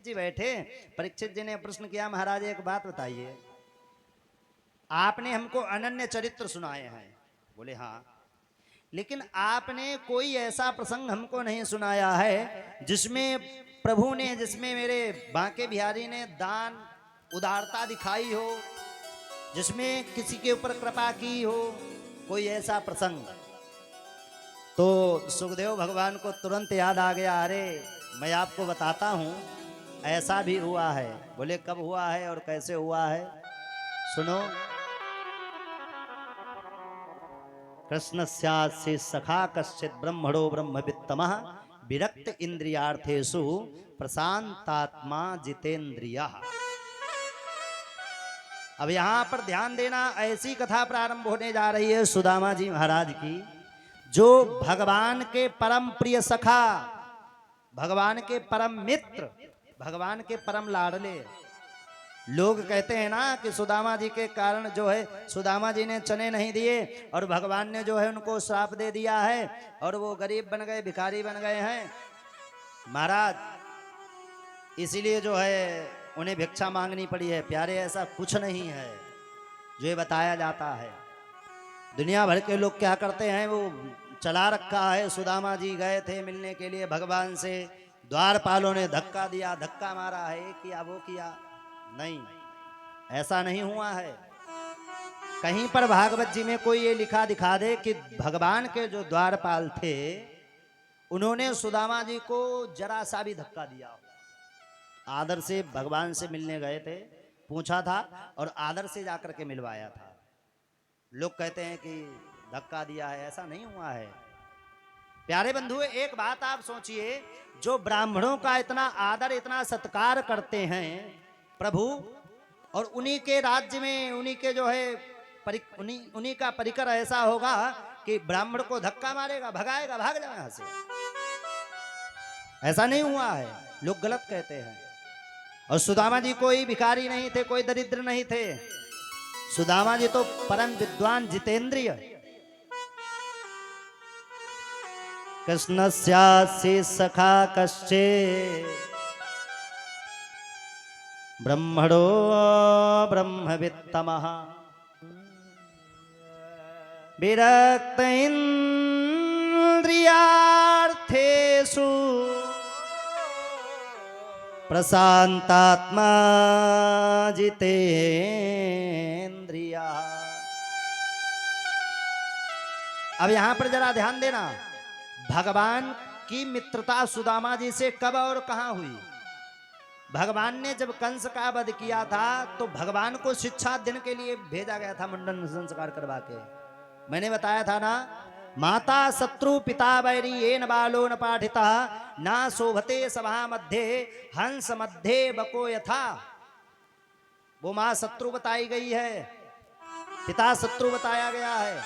जी बैठे। परीक्षित जी ने प्रश्न किया, महाराज एक बात बताइए, आपने हमको अनन्य चरित्र सुनाए हैं। बोले हाँ, लेकिन आपने कोई ऐसा प्रसंग हमको नहीं सुनाया है जिसमें प्रभु ने, जिसमें मेरे बांके बिहारी ने दान उदारता दिखाई हो, जिसमें किसी के ऊपर कृपा की हो, कोई ऐसा प्रसंग। तो सुखदेव भगवान को तुरंत याद आ गया, अरे मैं आपको बताता हूं, ऐसा भी हुआ है। बोले कब हुआ है और कैसे हुआ है, सुनो। कृष्णस्यास्य सखा कश्चित ब्रह्मणो ब्रह्मवित्तमः विरक्त इंद्रियार्थेषु प्रशांतात्मा जितेंद्रियः। अब यहां पर ध्यान देना, ऐसी कथा प्रारंभ होने जा रही है सुदामा जी महाराज की, जो भगवान के परम प्रिय सखा, भगवान के परम मित्र, भगवान के परम लाडले। लोग कहते हैं ना कि सुदामा जी के कारण जो है, सुदामा जी ने चने नहीं दिए और भगवान ने जो है उनको श्राप दे दिया है और वो गरीब बन गए, भिखारी बन गए हैं महाराज, इसीलिए जो है उन्हें भिक्षा मांगनी पड़ी है। प्यारे, ऐसा कुछ नहीं है जो ये बताया जाता है। दुनिया भर के लोग क्या करते हैं, वो चला रखा है। सुदामा जी गए थे मिलने के लिए भगवान से, द्वारपालों ने धक्का दिया, धक्का मारा है, ये किया वो किया। नहीं, ऐसा नहीं हुआ है। कहीं पर भागवत जी में कोई ये लिखा दिखा दे कि भगवान के जो द्वारपाल थे उन्होंने सुदामा जी को जरा सा भी धक्का दिया। आदर से भगवान से मिलने गए थे, पूछा था और आदर से जाकर के मिलवाया था। लोग कहते हैं कि धक्का दिया है, ऐसा नहीं हुआ है। प्यारे बंधुओं, एक बात आप सोचिए, जो ब्राह्मणों का इतना आदर, इतना सत्कार करते हैं प्रभु, और उन्हीं के राज्य में, उन्हीं के जो है उन्हीं का परिकर ऐसा होगा कि ब्राह्मण को धक्का मारेगा, भगाएगा, भाग जाए यहां से। ऐसा नहीं हुआ है, लोग गलत कहते हैं। और सुदामा जी कोई भिखारी नहीं थे, कोई दरिद्र नहीं थे। सुदामा जी तो परम विद्वान जितेंद्रिय। कृष्णस्यास्य सखा कश्चित् ब्रह्मणो ब्रह्मवित्तमः विरक्त इंद्रियार्थेषु प्रशांतात्मा जितेंद्रिया। अब यहां पर जरा ध्यान देना, भगवान की मित्रता सुदामा जी से कब और कहां हुई। भगवान ने जब कंस का वध किया था तो भगवान को शिक्षा देने के लिए भेजा गया था, मुंडन संस्कार करवा के। मैंने बताया था ना, माता शत्रु पिता बैरी येन बालो न पाठिता ना शोभते सभा मध्य हंस मध्य बको यथा। वो मां शत्रु बताई गई है, पिता शत्रु बताया गया है,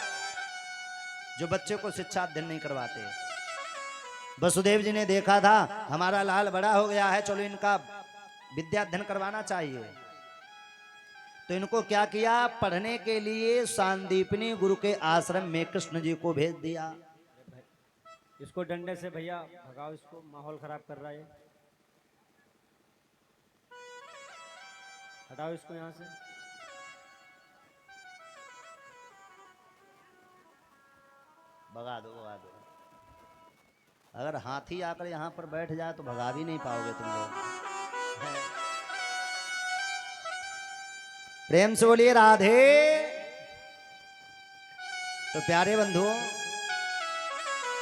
जो बच्चे को शिक्षा अध्ययन नहीं करवाते। वसुदेव जी ने देखा था हमारा लाल बड़ा हो गया है, चलो इनका विद्या अध्ययन करवाना चाहिए। तो इनको क्या किया, पढ़ने के लिए सांदीपनी गुरु के आश्रम में कृष्ण जी को भेज दिया। इसको डंडे से भैया भगाओ, इसको माहौल खराब कर रहा है, हटाओ इसको यहाँ से। भगा दो, भगा दो। अगर हाथी आकर यहाँ पर बैठ जाए तो भगा भी नहीं पाओगे तुम लोग। प्रेम से बोलिए राधे। तो प्यारे बंधुओं,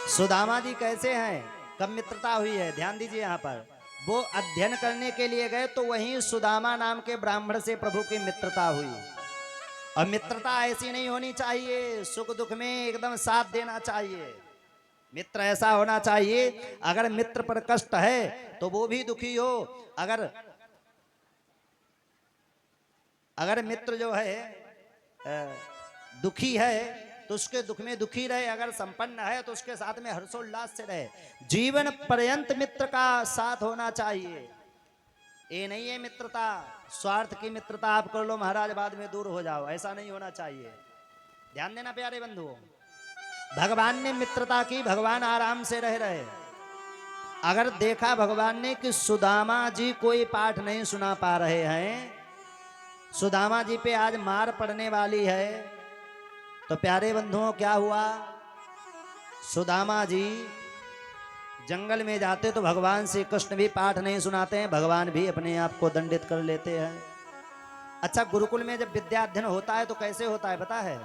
सुदामा जी कैसे हैं, कब मित्रता हुई है, ध्यान दीजिए। यहाँ पर वो अध्ययन करने के लिए गए तो वहीं सुदामा नाम के ब्राह्मण से प्रभु की मित्रता हुई। और मित्रता ऐसी नहीं होनी चाहिए, सुख दुख में एकदम साथ देना चाहिए। मित्र ऐसा होना चाहिए, अगर मित्र पर कष्ट है तो वो भी दुखी हो, अगर मित्र जो है दुखी है तो उसके दुख में दुखी रहे, अगर संपन्न है तो उसके साथ में हर्षोल्लास से रहे। जीवन पर्यंत मित्र का साथ होना चाहिए। ये नहीं है मित्रता स्वार्थ की मित्रता, आप कर लो महाराज बाद में दूर हो जाओ, ऐसा नहीं होना चाहिए। ध्यान देना प्यारे बंधुओं, भगवान ने मित्रता की, भगवान आराम से रह रहे। अगर देखा भगवान ने कि सुदामा जी कोई पाठ नहीं सुना पा रहे हैं, सुदामा जी पे आज मार पड़ने वाली है, तो प्यारे बंधुओं क्या हुआ, सुदामा जी जंगल में जाते तो भगवान श्री कृष्ण भी पाठ नहीं सुनाते हैं, भगवान भी अपने आप को दंडित कर लेते हैं। अच्छा, गुरुकुल में जब विद्या अध्ययन होता है तो कैसे होता है पता है?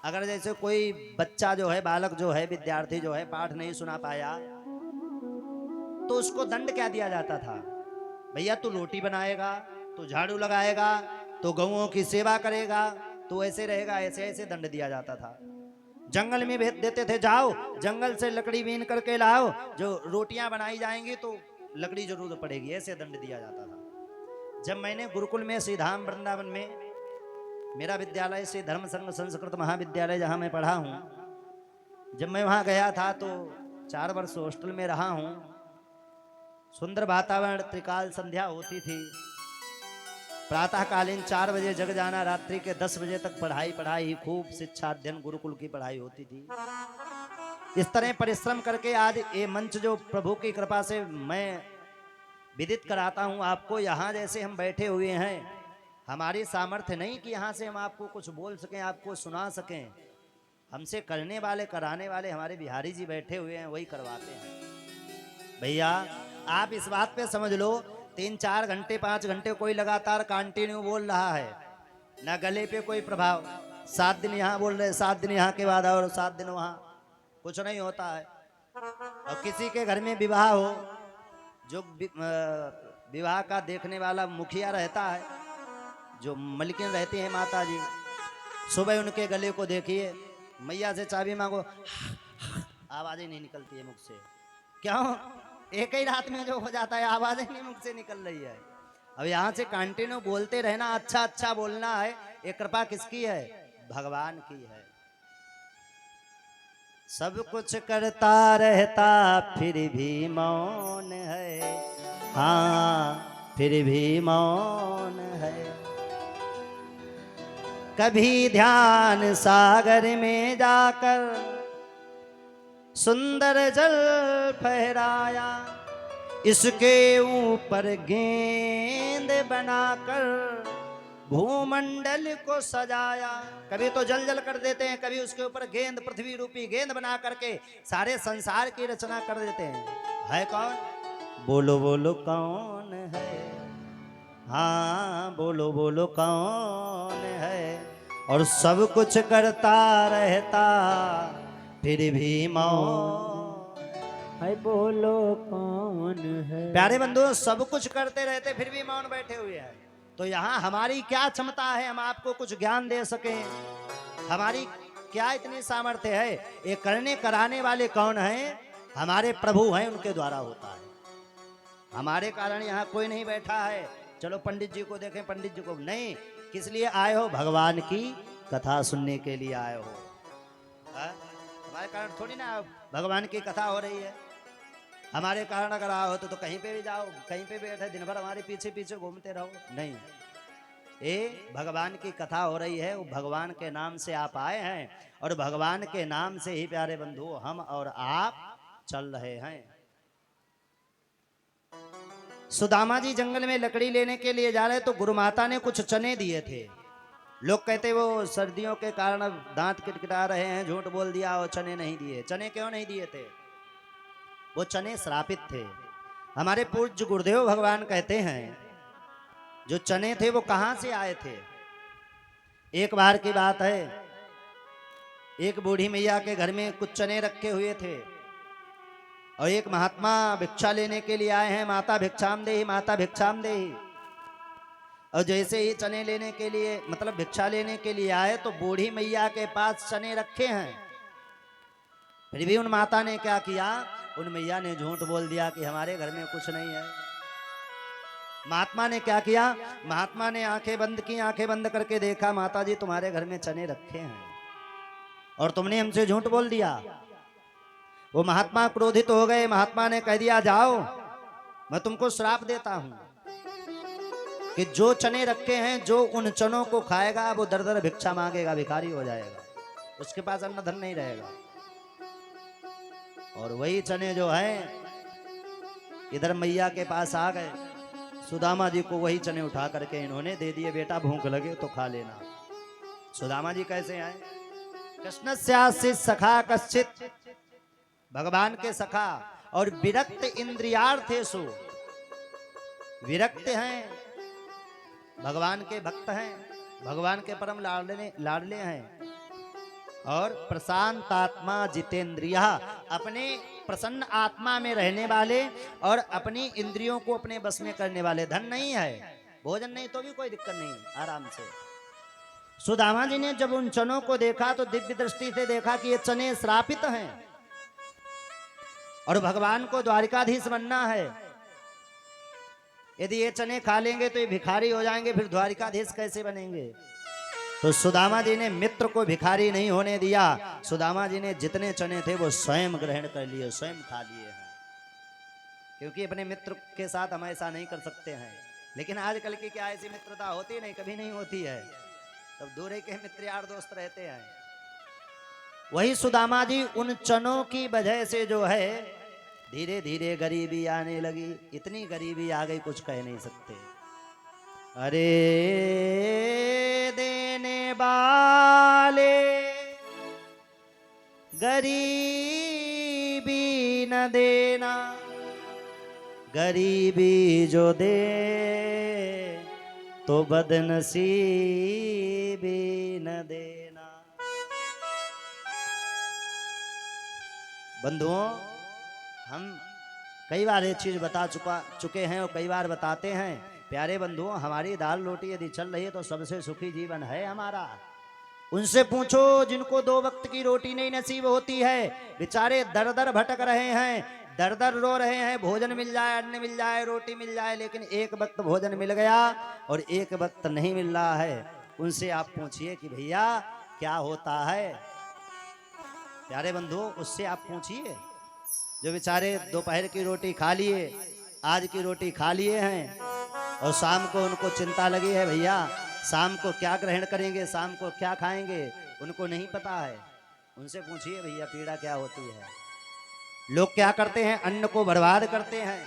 अगर जैसे कोई बच्चा जो है, बालक जो है, विद्यार्थी जो है पाठ नहीं सुना पाया तो उसको दंड क्या दिया जाता था? भैया तू रोटी बनाएगा, तू झाड़ू लगाएगा, तो गऊओं की सेवा करेगा, तो ऐसे रहेगा, ऐसे ऐसे दंड दिया जाता था। जंगल में भेज देते थे, जाओ जंगल से लकड़ी बीन करके लाओ, जो रोटियां बनाई जाएंगी तो लकड़ी जरूर पड़ेगी, ऐसे दंड दिया जाता था। जब मैंने गुरुकुल में श्रीधाम वृंदावन में मेरा विद्यालय श्री धर्म संघ संस्कृत महाविद्यालय जहां मैं पढ़ा हूं, जब मैं वहां गया था तो 4 वर्ष हॉस्टल में रहा हूं। सुंदर वातावरण, त्रिकाल संध्या होती थी, प्रातःकालीन 4 बजे जग जाना, रात्रि के 10 बजे तक पढ़ाई पढ़ाई, खूब शिक्षा अध्ययन गुरुकुल की पढ़ाई होती थी। इस तरह परिश्रम करके आज ये मंच जो प्रभु की कृपा से मैं विदित कराता हूं आपको, यहाँ जैसे हम बैठे हुए हैं, हमारी सामर्थ्य नहीं कि यहाँ से हम आपको कुछ बोल सकें, आपको सुना सकें। हमसे करने वाले, कराने वाले हमारे बिहारी जी बैठे हुए हैं, वही करवाते हैं। भैया आप इस बात पे समझ लो, 3-4 घंटे 5 घंटे कोई लगातार कंटिन्यू बोल रहा है, ना गले पे कोई प्रभाव, 7 दिन यहाँ बोल रहे, 7 दिन यहाँ के बाद और 7 दिन वहाँ, कुछ नहीं होता है। और किसी के घर में विवाह हो, जो विवाह का देखने वाला मुखिया रहता है, जो मलकिन रहती है माता जी, सुबह उनके गले को देखिए, मैया से चाबी मांगो, आवाज़ें नहीं निकलती है मुख से। क्यों? एक ही रात में जो हो जाता है, आवाज़ें नहीं मुख से निकल रही है। अब यहाँ से कंटिन्यू बोलते रहना, अच्छा अच्छा बोलना है, ये कृपा किसकी है? भगवान की है। सब कुछ करता रहता फिर भी मौन है, हाँ फिर भी मौन है। कभी ध्यान सागर में जाकर सुंदर जल फहराया, इसके ऊपर गेंद बनाकर भूमंडल को सजाया। कभी तो जल जल कर देते हैं, कभी उसके ऊपर गेंद, पृथ्वी रूपी गेंद बना करके सारे संसार की रचना कर देते हैं। है कौन? बोलो बोलो कौन है, हाँ बोलो बोलो कौन है। और सब कुछ करता रहता फिर भी मौन है, बोलो कौन है। प्यारे बंधुओं, सब कुछ करते रहते फिर भी मौन बैठे हुए हैं। तो यहाँ हमारी क्या क्षमता है, हम आपको कुछ ज्ञान दे सकें? हमारी क्या इतनी सामर्थ्य है? ये करने कराने वाले कौन हैं? हमारे प्रभु हैं, उनके द्वारा होता है। हमारे कारण यहाँ कोई नहीं बैठा है, चलो पंडित जी को देखें, पंडित जी को नहीं। किस लिए आए हो? भगवान की कथा सुनने के लिए आए हो। हमारे कारण थोड़ी ना भगवान की कथा हो रही है। हमारे कारण अगर आओ तो कहीं पे भी जाओ, कहीं पे बैठे दिन भर हमारे पीछे पीछे घूमते रहो, नहीं। ये भगवान की कथा हो रही है, वो भगवान के नाम से आप आए हैं, और भगवान के नाम से ही प्यारे बंधु हम और आप चल रहे हैं। सुदामा जी जंगल में लकड़ी लेने के लिए जा रहे तो गुरु माता ने कुछ चने दिए थे। लोग कहते वो सर्दियों के कारण दांत किटकिटा रहे हैं, झूठ बोल दिया और चने नहीं दिए। चने क्यों नहीं दिए थे? वो चने श्रापित थे। हमारे पूज्य गुरुदेव भगवान कहते हैं जो चने थे वो कहां से आए थे। एक बार की बात है, एक बूढ़ी मैया के घर में कुछ चने रखे हुए थे और एक महात्मा भिक्षा लेने के लिए आए हैं। माता भिक्षाम देहि, माता भिक्षाम देहि। और जैसे ही चने लेने के लिए, मतलब भिक्षा लेने के लिए आए, तो बूढ़ी मैया के पास चने रखे हैं। फिर भी उन माता ने क्या किया, उन मैया ने झूठ बोल दिया कि हमारे घर में कुछ नहीं है। महात्मा ने क्या किया, महात्मा ने आंखें बंद की, आंखें बंद करके देखा, माता जी तुम्हारे घर में चने रखे हैं और तुमने हमसे झूठ बोल दिया। वो महात्मा क्रोधित हो गए। महात्मा ने कह दिया जाओ, मैं तुमको श्राप देता हूं कि जो चने रखे हैं, जो उन चनों को खाएगा वो दर दर भिक्षा मांगेगा, भिखारी हो जाएगा, उसके पास अन्न धन नहीं रहेगा। और वही चने जो है इधर मैया के पास आ गए, सुदामा जी को वही चने उठा करके इन्होंने दे दिए, बेटा भूख लगे तो खा लेना। सुदामा जी कैसे आए? कृष्णस्यास्य सखा कश्चित, भगवान के सखा और विरक्त इंद्रियार्थेषु, विरक्त हैं, भगवान के भक्त हैं, भगवान के परम लाडले हैं, और प्रशांत आत्मा जितेंद्रिया, अपने प्रसन्न आत्मा में रहने वाले और अपनी इंद्रियों को अपने बस में करने वाले। धन नहीं है, भोजन नहीं तो भी कोई दिक्कत नहीं, आराम से। सुदामा जी ने जब उन चनों को देखा तो दिव्य दृष्टि से देखा कि ये चने श्रापित हैं और भगवान को द्वारिकाधीश बनना है। यदि ये चने खा लेंगे तो ये भिखारी हो जाएंगे, फिर द्वारिकाधीश कैसे बनेंगे? तो सुदामा जी ने मित्र को भिखारी नहीं होने दिया। सुदामा जी ने जितने चने थे वो स्वयं ग्रहण कर लिए, स्वयं खा लिए हैं, क्योंकि अपने मित्र के साथ हम ऐसा नहीं कर सकते हैं। लेकिन आजकल की क्या ऐसी मित्रता होती नहीं, कभी नहीं होती है, तब दूर के मित्र यार दोस्त रहते हैं। वही सुदामा जी उन चनों की वजह से जो है धीरे धीरे गरीबी आने लगी, इतनी गरीबी आ गई कुछ कह नहीं सकते। अरे देने वाले गरीबी न देना, गरीबी जो दे तो बदनसीबी न देना। बंधुओं, हम कई बार ये चीज बता चुके हैं और कई बार बताते हैं। प्यारे बंधुओं, हमारी दाल रोटी यदि चल रही है तो सबसे सुखी जीवन है हमारा। उनसे पूछो जिनको 2 वक्त की रोटी नहीं नसीब होती है, बेचारे दर दर भटक रहे हैं, दर दर रो रहे हैं, भोजन मिल जाए, अन्न मिल जाए, रोटी मिल जाए, लेकिन एक वक्त भोजन मिल गया और एक वक्त नहीं मिल रहा है। उनसे आप पूछिए कि भैया क्या होता है। प्यारे बंधुओं, उससे आप पूछिए जो बेचारे दोपहर की रोटी खा लिए, आज की रोटी खा लिए हैं और शाम को उनको चिंता लगी है, भैया शाम को क्या ग्रहण करेंगे, शाम को क्या खाएंगे, उनको नहीं पता है। उनसे पूछिए भैया पीड़ा क्या होती है। लोग क्या करते हैं, अन्न को बर्बाद करते हैं,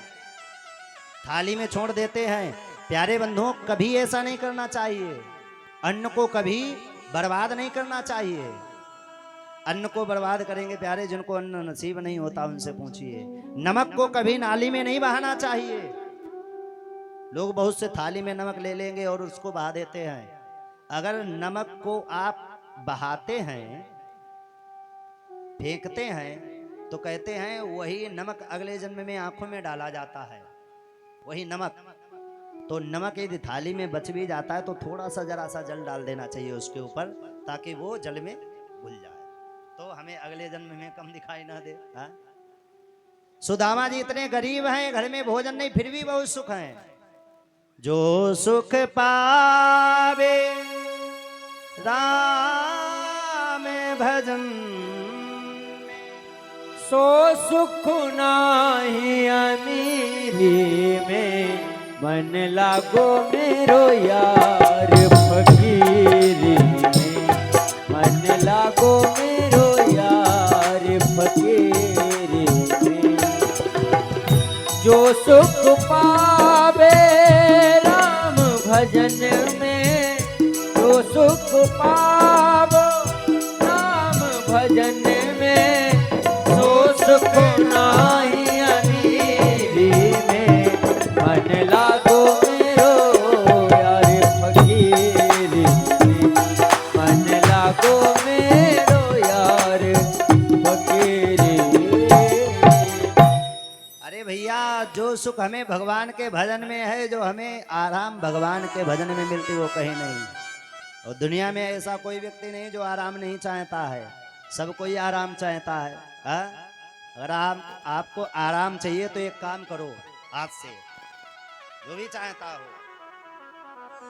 थाली में छोड़ देते हैं। प्यारे बंधुओं, कभी ऐसा नहीं करना चाहिए, अन्न को कभी बर्बाद नहीं करना चाहिए। अन्न को बर्बाद करेंगे प्यारे, जिनको अन्न नसीब नहीं होता उनसे पूछिए। नमक को कभी नाली में नहीं बहाना चाहिए। लोग बहुत से थाली में नमक ले लेंगे और उसको बहा देते हैं। अगर नमक को आप बहाते हैं, फेंकते हैं, तो कहते हैं वही नमक अगले जन्म में आंखों में डाला जाता है, वही नमक। तो नमक यदि थाली में बच भी जाता है तो थोड़ा सा जरा सा जल डाल देना चाहिए उसके ऊपर, ताकि वो जल में घुल जाए, तो हमें अगले जन्म में कम दिखाई ना दे। हाँ? सुदामा जी इतने गरीब हैं, घर में भोजन नहीं, फिर भी बहुत सुख है। जो सुख पावे राम भजन, सो सुख नाही अमीरी में, मन लागो मेरो यार फकीरी में, मन लागो मेरो यार फकीरी में। जो सुख पावे राम भजन में, जो सुख पावो राम भजन में, सो सुख नाही अमीरी में, मन लागो मेरो यार फकीरी में, मन लागो मेरो यार फकीरी। अरे भैया, जो सुख हमें भगवान के भजन में है, जो हमें आराम भगवान के भजन में मिलती, वो कहीं नहीं। और दुनिया में ऐसा कोई व्यक्ति नहीं जो आराम नहीं चाहता है, सब कोई आराम चाहता है। हा? अगर आपको आराम चाहिए तो एक काम करो आज से, जो भी चाहता हो।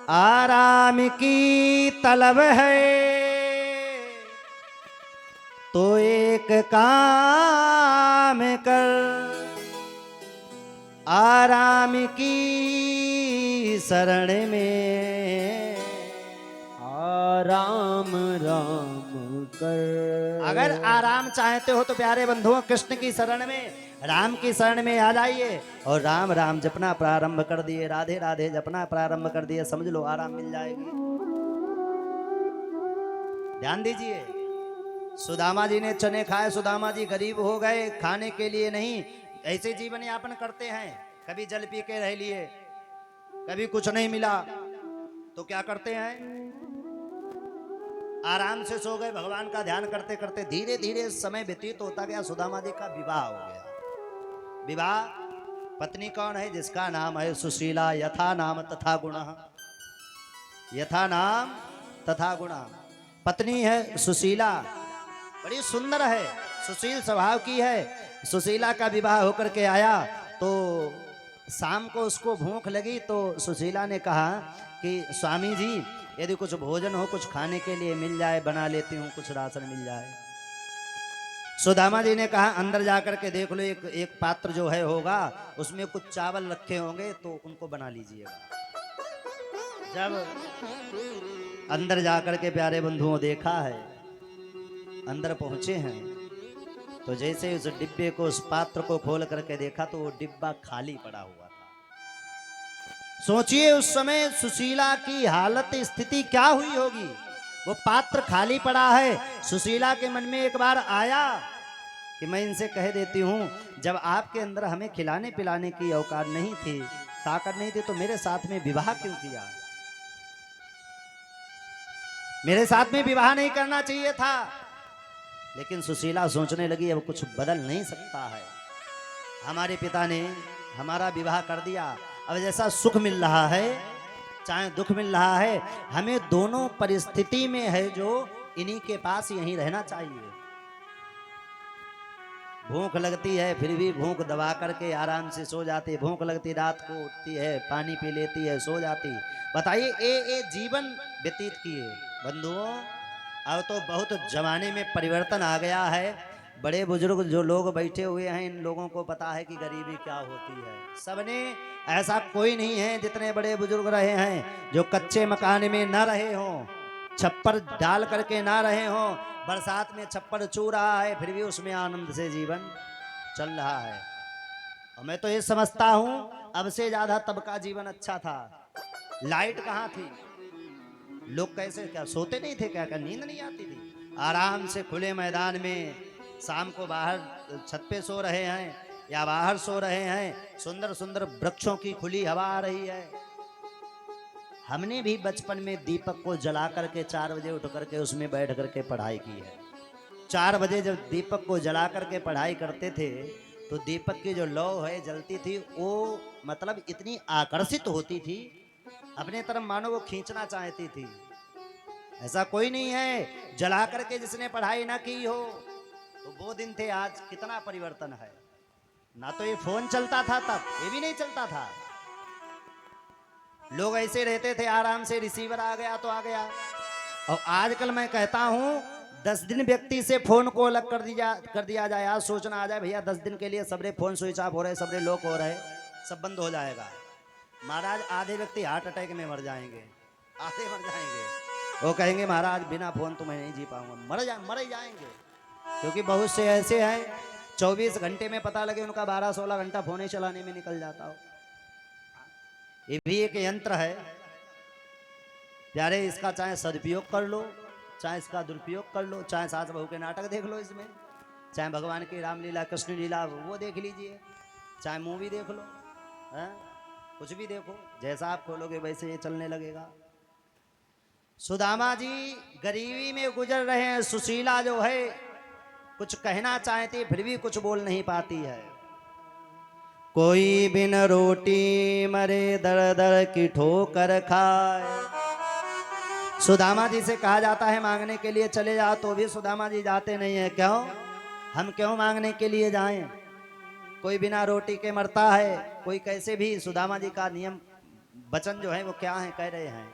आराम की तलब है तो एक काम कर, आराम की शरण में राम राम कर। अगर आराम चाहते हो तो प्यारे बंधुओं कृष्ण की शरण में, राम की शरण में आ जाइए और राम राम जपना प्रारंभ कर दिए, राधे राधे जपना प्रारंभ कर दिए, समझ लो आराम मिल जाएगी। ध्यान दीजिए, सुदामा जी ने चने खाए, सुदामा जी गरीब हो गए, खाने के लिए नहीं, ऐसे जीवन यापन करते हैं। कभी जल पी के रह लिए, कभी कुछ नहीं मिला तो क्या करते हैं, आराम से सो गए। भगवान का ध्यान करते करते धीरे धीरे समय व्यतीत होता गया, सुदामा जी का विवाह हो गया। विवाह, पत्नी कौन है, जिसका नाम है सुशीला, यथा नाम तथा गुण, यथा नाम तथा गुण। पत्नी है सुशीला, बड़ी सुंदर है, सुशील स्वभाव की है। सुशीला का विवाह होकर के आया तो शाम को उसको भूख लगी तो सुशीला ने कहा कि स्वामी जी यदि कुछ भोजन हो, कुछ खाने के लिए मिल जाए, बना लेती हूँ, कुछ राशन मिल जाए। सुदामा जी ने कहा अंदर जाकर के देख लो, एक पात्र जो है होगा, उसमें कुछ चावल रखे होंगे तो उनको बना लीजिएगा। जब अंदर जाकर के प्यारे बंधुओं देखा है, अंदर पहुंचे हैं तो जैसे उस डिब्बे को, उस पात्र को खोल करके देखा तो वो डिब्बा खाली पड़ा हुआ था। सोचिए उस समय सुशीला की हालत, स्थिति क्या हुई होगी। वो पात्र खाली पड़ा है, सुशीला के मन में एक बार आया कि मैं इनसे कह देती हूँ, जब आपके अंदर हमें खिलाने पिलाने की औकात नहीं थी, ताकत नहीं थी, तो मेरे साथ में विवाह क्यों किया, मेरे साथ में विवाह नहीं करना चाहिए था। लेकिन सुशीला सोचने लगी अब कुछ बदल नहीं सकता है, हमारे पिता ने हमारा विवाह कर दिया, अब जैसा सुख मिल रहा है चाहे दुख मिल रहा है, हमें दोनों परिस्थिति में है जो इन्हीं के पास यहीं रहना चाहिए। भूख लगती है फिर भी भूख दबा करके आराम से सो जाती, भूख लगती रात को उठती है, पानी पी लेती है, सो जाती। बताइए ये जीवन व्यतीत किए बंधुओं। अब तो बहुत जमाने में परिवर्तन आ गया है, बड़े बुजुर्ग जो लोग बैठे हुए हैं इन लोगों को पता है कि गरीबी क्या होती है। सबने, ऐसा कोई नहीं है जितने बड़े बुजुर्ग रहे हैं जो कच्चे मकान में ना रहे हों, छप्पर डाल करके ना रहे हों, बरसात में छप्पर छू रहा है फिर भी उसमें आनंद से जीवन चल रहा है। और मैं तो ये समझता हूं अब से ज्यादा तब का जीवन अच्छा था। लाइट कहाँ थी, लोग कैसे क्या सोते नहीं थे, क्या नींद नहीं आती थी, आराम से खुले मैदान में शाम को बाहर छत पे सो रहे हैं या बाहर सो रहे हैं, सुंदर सुंदर वृक्षों की खुली हवा आ रही है। हमने भी बचपन में दीपक को जला करके 4 बजे उठ करके उसमें बैठ करके पढ़ाई की है। 4 बजे जब दीपक को जला करके पढ़ाई करते थे तो दीपक की जो लौ है जलती थी, वो मतलब इतनी आकर्षित होती थी, अपने तरफ मानो वो खींचना चाहती थी। ऐसा कोई नहीं है जला करके जिसने पढ़ाई ना की हो, तो वो दिन थे। आज कितना परिवर्तन है, ना तो ये फोन चलता था तब, ये भी नहीं चलता था, लोग ऐसे रहते थे आराम से, रिसीवर आ गया तो आ गया। और आजकल मैं कहता हूं 10 दिन व्यक्ति से फोन को अलग कर दिया जाए, आज सोचना आ जाए भैया 10 दिन के लिए सबरे फोन स्विच ऑफ हो रहे, सबरे लॉक हो रहे, सब बंद हो जाएगा। महाराज आधे व्यक्ति हार्ट अटैक में मर जाएंगे, आधे मर जाएंगे। वो कहेंगे महाराज बिना फोन तो मैं नहीं जी पाऊंगा, मर ही जाएंगे। क्योंकि बहुत से ऐसे हैं 24 घंटे में पता लगे उनका 12-16 घंटा फोन ही चलाने में निकल जाता हो। ये भी एक यंत्र है प्यारे, इसका चाहे सदुपयोग कर लो चाहे इसका दुरुपयोग कर लो, चाहे सास बहू के नाटक देख लो इसमें, चाहे भगवान की रामलीला कृष्ण लीला वो देख लीजिए, चाहे मूवी देख लो, है? कुछ भी देखो, जैसा आप खोलोगे वैसे ये चलने लगेगा। सुदामा जी गरीबी में गुजर रहे हैं, सुशीला जो है कुछ कहना चाहती फिर भी कुछ बोल नहीं पाती है। कोई बिन रोटी मरे दर दर की ठोकर खाए। सुदामा जी से कहा जाता है मांगने के लिए चले जाओ, तो भी सुदामा जी जाते नहीं है। क्यों, हम क्यों मांगने के लिए जाएं, कोई बिना रोटी के मरता है, कोई कैसे भी। सुदामा जी का नियम वचन जो है वो क्या है, कह रहे हैं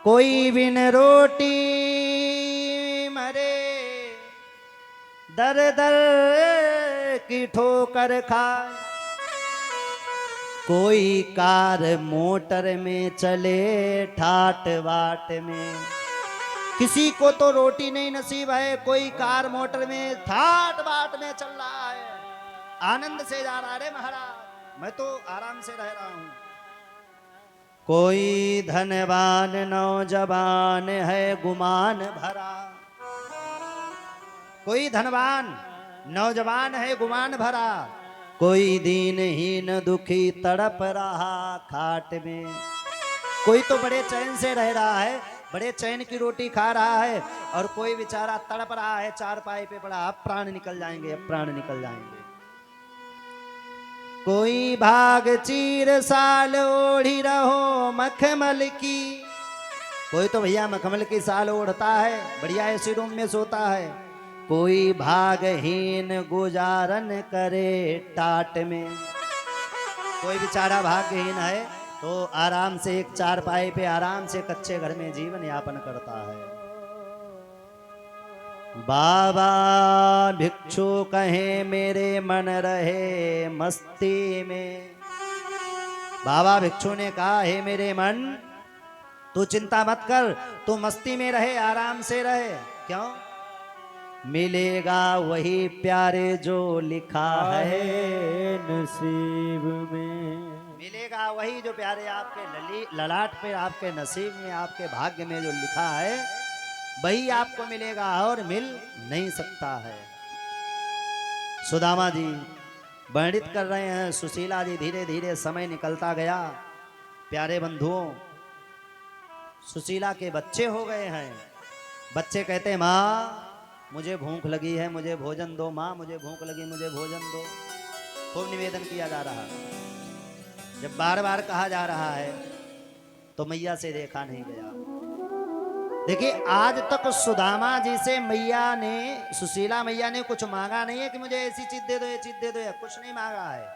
कोई बिन रोटी मरे दर दर की ठोकर खाए, कोई कार मोटर में चले ठाट बाट में, किसी को तो रोटी नहीं नसीब है, कोई कार मोटर में ठाट बाट में चल रहा है, आनंद से जा रहा है। अरे महाराज मैं तो आराम से रह रहा हूं। कोई धनवान नौजवान है गुमान भरा, कोई धनवान नौजवान है गुमान भरा, कोई दीनहीन दुखी तड़प रहा खाट में। कोई तो बड़े चैन से रह रहा है, बड़े चैन की रोटी खा रहा है, और कोई बेचारा तड़प रहा है चारपाई पे पड़ा, अब प्राण निकल जाएंगे, अब प्राण निकल जाएंगे। कोई भाग चीर साल ओढ़ी रहो मखमल की, कोई तो भैया मखमल की साल ओढ़ता है, बढ़िया ऐसी रूम में सोता है। कोई भागहीन गुजारन करे टाट में, कोई बेचारा भाग्यहीन है तो आराम से एक चारपाई पे आराम से कच्चे घर में जीवन यापन करता है। बाबा भिक्षु कहे मेरे मन रहे मस्ती में, बाबा भिक्षु ने कहा हे मेरे मन तू चिंता मत कर, तू मस्ती में रहे, आराम से रहे। क्यों? मिलेगा वही प्यारे जो लिखा है नसीब में, मिलेगा वही जो प्यारे आपके ललाट पे, आपके नसीब में, आपके भाग्य में जो लिखा है वही आपको मिलेगा और मिल नहीं सकता है। सुदामा जी वर्णित कर रहे हैं, सुशीला जी धीरे धीरे समय निकलता गया। प्यारे बंधुओं सुशीला के बच्चे हो गए हैं। बच्चे कहते माँ मुझे भूख लगी है, मुझे भोजन दो, माँ मुझे भूख लगी, मुझे भोजन दो। खूब निवेदन किया जा रहा है। जब बार बार कहा जा रहा है तो मैया से देखा नहीं गया। देखिए आज तक सुदामा जी से मैया ने, सुशीला मैया ने कुछ मांगा नहीं है कि मुझे ऐसी चीज दे दो, ये चीज दे दो, या कुछ नहीं मांगा है,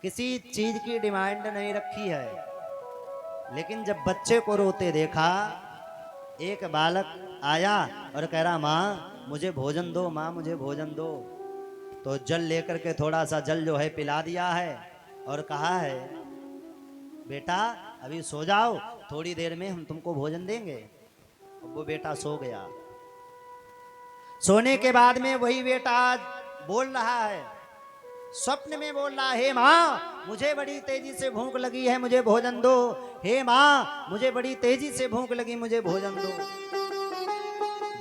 किसी चीज की डिमांड नहीं रखी है। लेकिन जब बच्चे को रोते देखा, एक बालक आया और कह रहा माँ मुझे भोजन दो, माँ मुझे भोजन दो, तो जल लेकर के थोड़ा सा जल जो है पिला दिया है और कहा है बेटा अभी सो जाओ, थोड़ी देर में हम तुमको भोजन देंगे। वो बेटा सो गया। सोने के बाद में वही बेटा आज बोल रहा है, स्वप्न में बोल रहा है हे माँ मुझे बड़ी तेजी से भूख लगी है, मुझे भोजन दो, हे माँ मुझे बड़ी तेजी से भूख लगी, मुझे भोजन दो।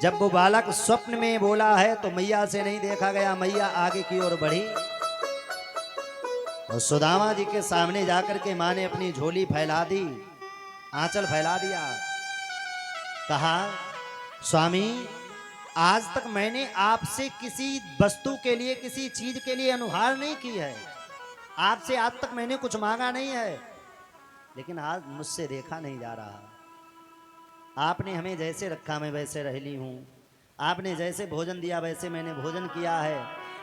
जब वो बालक स्वप्न में बोला है तो मैया से नहीं देखा गया। मैया आगे की ओर बढ़ी और सुदामा जी के सामने जाकर के माँ ने अपनी झोली फैला दी, आंचल फैला दिया। कहा स्वामी आज तक मैंने आपसे किसी वस्तु के लिए, किसी चीज के लिए अनुहार नहीं की है, आपसे आज तक मैंने कुछ मांगा नहीं है, लेकिन आज मुझसे देखा नहीं जा रहा। आपने हमें जैसे रखा मैं वैसे रह ली हूं, आपने जैसे भोजन दिया वैसे मैंने भोजन किया है,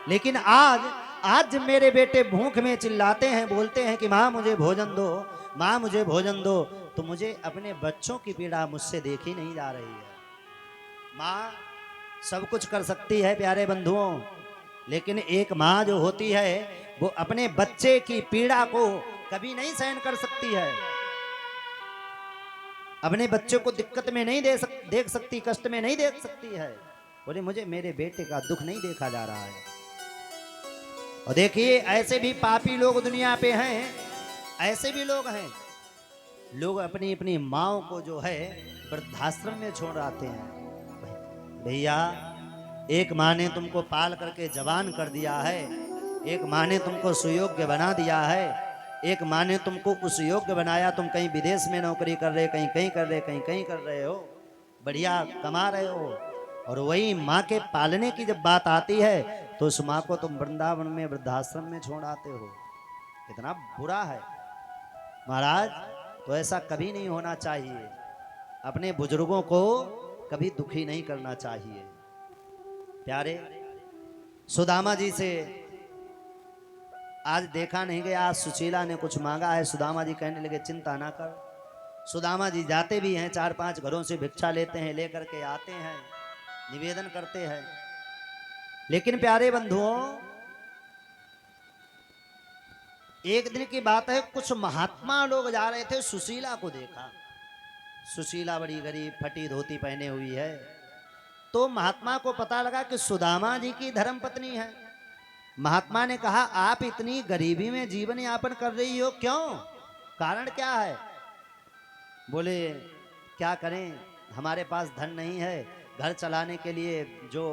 लेकिन आज मेरे बेटे भूख में चिल्लाते हैं, बोलते हैं कि माँ मुझे भोजन दो, माँ मुझे भोजन दो, तो मुझे अपने बच्चों की पीड़ा मुझसे देखी नहीं जा रही है। माँ सब कुछ कर सकती है प्यारे बंधुओं, लेकिन एक माँ जो होती है वो अपने बच्चे की पीड़ा को कभी नहीं सहन कर सकती है, अपने बच्चे को दिक्कत में नहीं देख सकती, कष्ट में नहीं देख सकती है। बोले मुझे मेरे बेटे का दुख नहीं देखा जा रहा है। और देखिए ऐसे भी पापी लोग दुनिया पे हैं, ऐसे भी लोग हैं, लोग अपनी अपनी माँओं को जो है वृद्धाश्रम में छोड़ आते हैं। भैया एक माँ ने तुमको पाल करके जवान कर दिया है, एक माँ ने तुमको सुयोग्य बना दिया है, एक माँ ने तुमको उस योग्य बनाया, तुम कहीं विदेश में नौकरी कर रहे, कहीं कहीं कर रहे, कहीं कहीं कर रहे हो, बढ़िया कमा रहे हो, और वही माँ के पालने की जब बात आती है तो उस माँ को तुम वृंदावन में वृद्धाश्रम में छोड़ आते हो। कितना बुरा है महाराज। तो ऐसा कभी नहीं होना चाहिए, अपने बुजुर्गों को कभी दुखी नहीं करना चाहिए। प्यारे सुदामा जी से आज देखा नहीं गया, आज सुशीला ने कुछ मांगा है। सुदामा जी कहने लगे चिंता ना कर। सुदामा जी जाते भी हैं, 4-5 घरों से भिक्षा लेते हैं, लेकर के आते हैं, निवेदन करते हैं। लेकिन प्यारे बंधुओं एक दिन की बात है, कुछ महात्मा लोग जा रहे थे, सुशीला को देखा। सुशीला बड़ी गरीब फटी धोती पहने हुई है। तो महात्मा को पता लगा कि सुदामा जी की धर्म पत्नी है। महात्मा ने कहा, आप इतनी गरीबी में जीवन यापन कर रही हो, क्यों? कारण क्या है? बोले, क्या करें, हमारे पास धन नहीं है, घर चलाने के लिए जो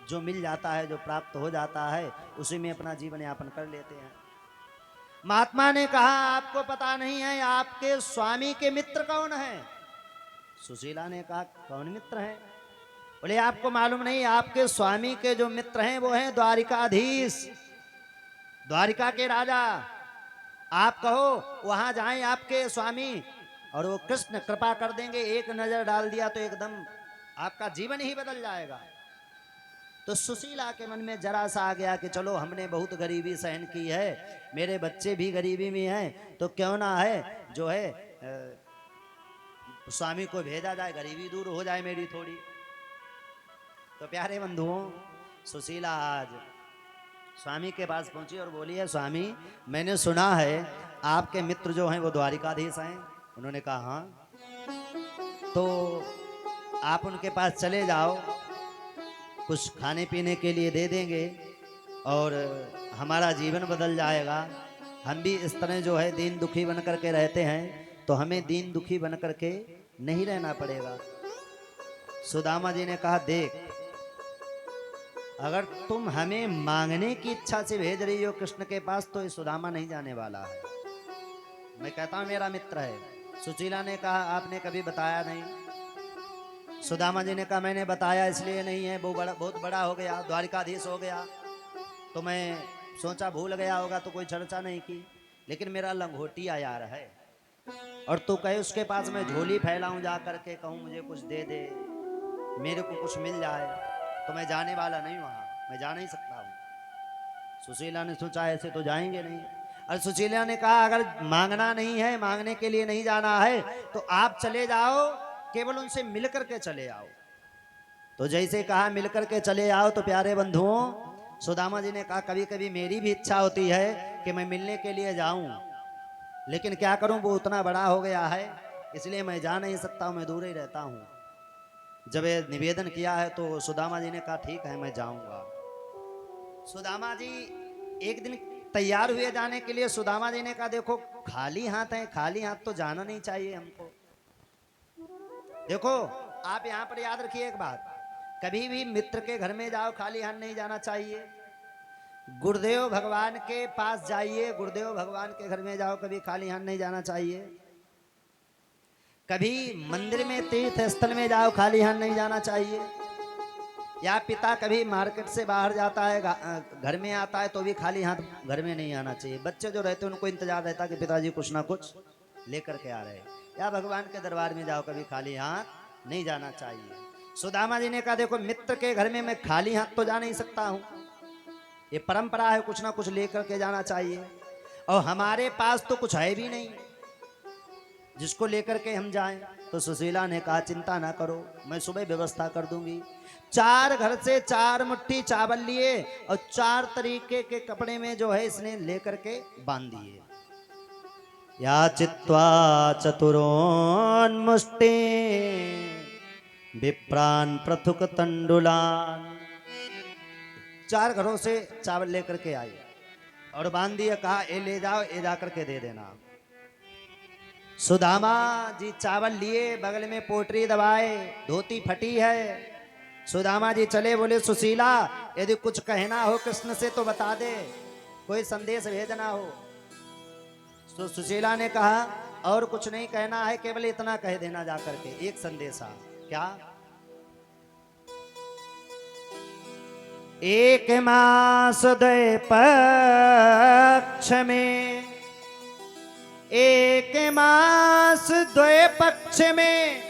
जो मिल जाता है, जो प्राप्त हो जाता है, उसी में अपना जीवन यापन कर लेते हैं। महात्मा ने कहा, आपको पता नहीं है आपके स्वामी के मित्र कौन है? सुशीला ने कहा, कौन मित्र है? बोले, आपको मालूम नहीं, आपके स्वामी के जो मित्र हैं वो हैं द्वारिकाधीश, द्वारिका के राजा। आप कहो वहां जाएं आपके स्वामी, और वो कृष्ण कृपा कर देंगे, एक नजर डाल दिया तो एकदम आपका जीवन ही बदल जाएगा। तो सुशीला के मन में जरा सा आ गया कि चलो, हमने बहुत गरीबी सहन की है, मेरे बच्चे भी गरीबी में हैं, तो क्यों ना है जो है स्वामी को भेजा जाए, गरीबी दूर हो जाए मेरी थोड़ी। तो प्यारे बंधुओं, सुशीला आज स्वामी के पास पहुंची और बोली है, स्वामी मैंने सुना है आपके मित्र जो हैं वो द्वारिकाधीश हैं। उन्होंने कहा, हाँ। तो आप उनके पास चले जाओ, कुछ खाने पीने के लिए दे देंगे और हमारा जीवन बदल जाएगा। हम भी इस तरह जो है दीन दुखी बन करके रहते हैं, तो हमें दीन दुखी बन करके नहीं रहना पड़ेगा। सुदामा जी ने कहा, देख, अगर तुम हमें मांगने की इच्छा से भेज रही हो कृष्ण के पास, तो ये सुदामा नहीं जाने वाला है। मैं कहता हूं मेरा मित्र है। सुशीला ने कहा, आपने कभी बताया नहीं। सुदामा जी ने कहा, मैंने बताया इसलिए नहीं है, वो बहुत बड़ा हो गया, द्वारिकाधीश हो गया, तो मैं सोचा भूल गया होगा तो कोई चर्चा नहीं की। लेकिन मेरा लंगोटिया यार है, और तू कहे उसके पास मैं झोली फैलाऊं, जा करके कहूं मुझे कुछ दे दे, मेरे को कुछ मिल जाए, तो मैं जाने वाला नहीं वहां, मैं जा नहीं सकता हूं। सुशीला ने सोचा ऐसे तो जाएंगे नहीं। और सुशीला ने कहा, अगर मांगना नहीं है, मांगने के लिए नहीं जाना है, तो आप चले जाओ, केवल उनसे मिल करके चले आओ। तो जैसे कहा मिल करके चले आओ, तो प्यारे बंधुओं, सुदामा जी ने कहा, कभी कभी मेरी भी इच्छा होती है कि मैं मिलने के लिए जाऊं, लेकिन क्या करूं, वो उतना बड़ा हो गया है, इसलिए मैं जा नहीं सकता, मैं दूर ही रहता हूं। जब ये निवेदन किया है तो सुदामा जी ने कहा, ठीक है मैं जाऊंगा। सुदामा जी एक दिन तैयार हुए जाने के लिए। सुदामा जी ने कहा, देखो खाली हाथ है, खाली हाथ तो जाना नहीं चाहिए हमको। देखो आप यहाँ पर याद रखिए एक बात, कभी भी मित्र के घर में जाओ खाली हाथ नहीं जाना चाहिए। गुरुदेव भगवान के पास जाइए, गुरुदेव भगवान के घर में जाओ, कभी खाली हाथ नहीं जाना चाहिए। कभी मंदिर में तीर्थ स्थल में जाओ, खाली हाथ नहीं जाना चाहिए। या पिता कभी मार्केट से बाहर जाता है, घर में आता है, तो भी खाली हाथ घर में नहीं आना चाहिए। बच्चे जो रहते हैं उनको इंतजार रहता है कि पिताजी कुछ ना कुछ लेकर के आ रहे हैं। या भगवान के दरबार में जाओ, कभी खाली हाथ नहीं जाना चाहिए। सुदामा जी ने कहा, देखो मित्र के घर में मैं खाली हाथ तो जा नहीं सकता हूँ, ये परंपरा है, कुछ ना कुछ लेकर के जाना चाहिए, और हमारे पास तो कुछ है भी नहीं जिसको लेकर के हम जाएं। तो सुशीला ने कहा, चिंता ना करो, मैं सुबह व्यवस्था कर दूंगी। 4 घर से 4 मुट्ठी चावल लिए और 4 तरीके के कपड़े में जो है इसने लेकर के बांध दिए। या चित्वा चतुरोन्मुष्टि विप्रान पृथुक तंडुलान। 4 घरों से चावल लेकर के आई और बांध दिया, कहा ये ले जाओ, ये जा करके दे देना। सुदामा जी चावल लिए, बगल में पोटरी दबाए, धोती फटी है। सुदामा जी चले, बोले सुशीला यदि कुछ कहना हो कृष्ण से तो बता दे, कोई संदेश भेजना हो। तो सुशीला ने कहा, और कुछ नहीं कहना है, केवल इतना कह देना जा करके, एक संदेशा। क्या? एक मास द्वय पक्ष में, एक मास द्वय पक्ष में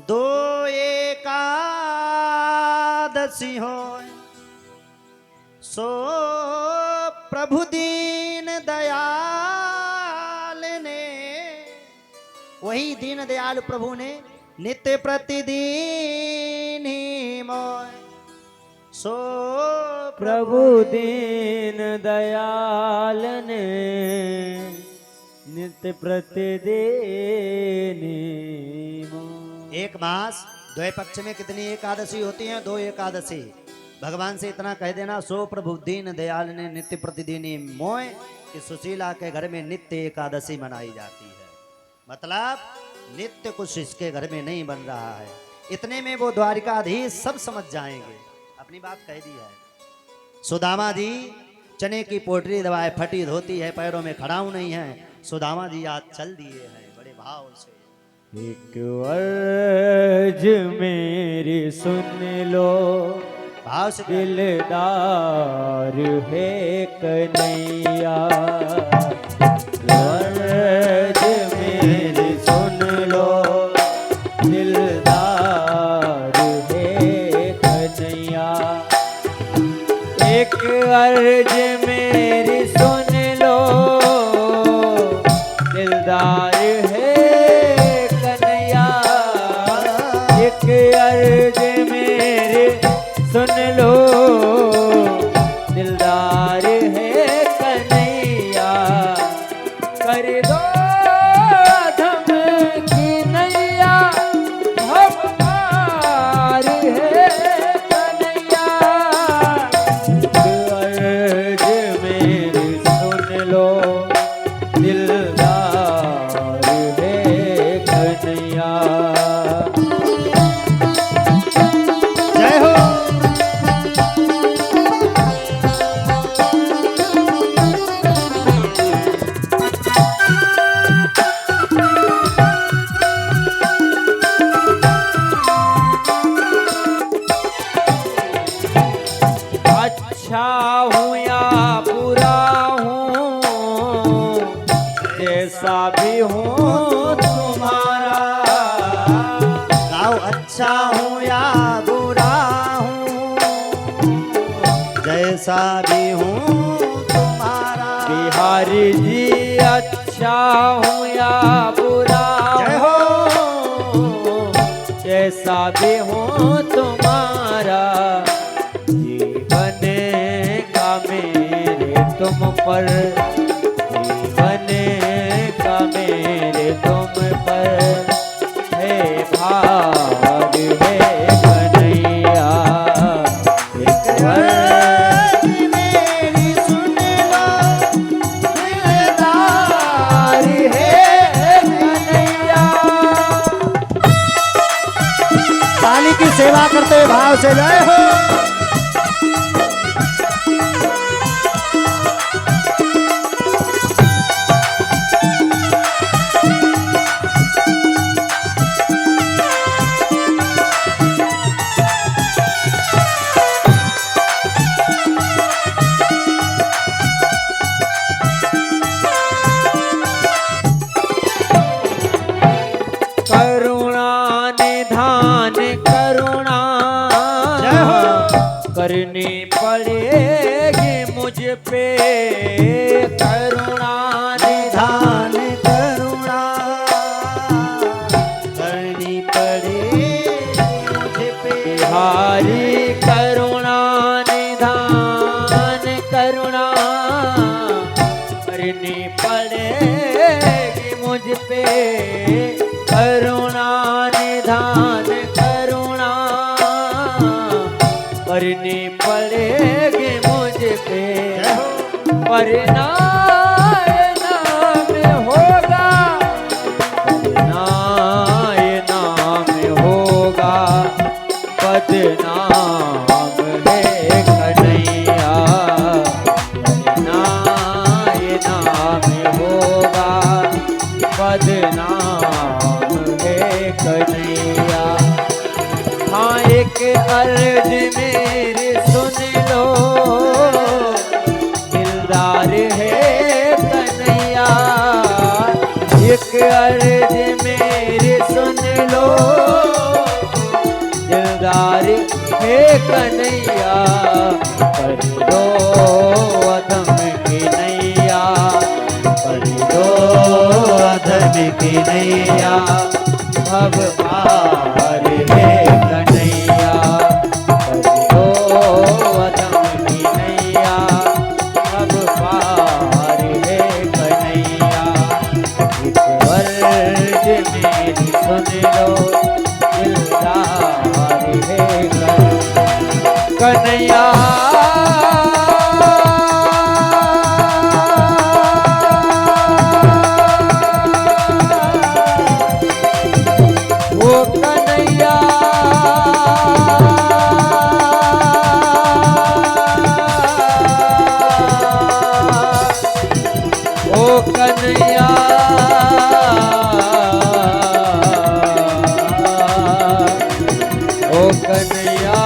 2 एकादशी हो, सो प्रभु दीन दयाल ने, वही दीन दयाल प्रभु ने नित्य प्रतिदिन ही मोय, सो प्रभु दीन दयाल ने नित्य नित्य प्रतिदिन एक मास द्वय पक्ष में कितनी एकादशी होती हैं? 2 एकादशी। भगवान से इतना कह देना, सो प्रभु दीन दयाल ने नित्य प्रतिदिन मोय कि सुशीला के घर में नित्य एकादशी मनाई जाती है। मतलब नित्य कुछ इसके घर में नहीं बन रहा है। इतने में वो द्वारिकाधीश सब समझ जाएंगे, अपनी बात कह दी है। सुदामा जी चने की पोटली दबाए, फटी धोती है, पैरों में खड़ाऊ नहीं है। सुदामा जी आज चल दिए हैं बड़े भाव से। एक अर्ज मेरी सुन लो, भाव से दिलदार है कन्हैया। अर्ज मेरी सुन लो, दिलदार है कन्हैया। एक अर्ज मेरी सुन लो, दिलदार है कन्हैया। एक अर्ज मेरे सुन लो, दिलदार है कन्हैया। कर दो धम की नैया, भगवान है कन्हैया। अर्ज मेरी सुन लो, दिलदार है कन्हैया। जय हो। अच्छा हूँ या बुरा हूँ, जैसा भी हूँ तुम्हारा। गाओ अच्छा हूँ या बुरा हूँ, जैसा भी हूँ तुम्हारा। बिहारी जी अच्छा हूँ या बुरा जय हो। हूँ, जैसा भी हूँ तुम्हारा। जीवन का मेरे तुम पर, जीवन का मेरे तुम पर है भार है कन्हैया। एक अर्ज मेरी सुन लो, दिलदार है कन्हैया। ताली की सेवा करते हुए भाव से जय हो। करुणा निधान करुणा जय हो। करनी पड़ेगी मुझ पे। करुणा निधान दान करुणा करनी पड़े मुझ पे। बिहारी करुणा निधान करुणा करनी पड़ेगी मुझ पे। करुणा निधान करुणा करनी पड़ेगी मुझ पे। परिणाम होगा, परिणाम होगा, बदनाम है कन्हैया। परिणाम होगा, बदनाम है कन्हैया। हाँ एक अर्ज मेरी सुन लो, दिलदार है कन्हैया। एक अर्ज मेरी सुन लो, दिलदार है कन्हैया। कर दो अधम की नैया, कर दो अधम की नैया। भव पार है कन्हैया। कर दो अधम की नैया, भव पार है कन्हैया। अर्ज मेरी सुन लो दिलदार है कन्हैया ओ कन्हैया ओ कन्हैया ओ कन्हैया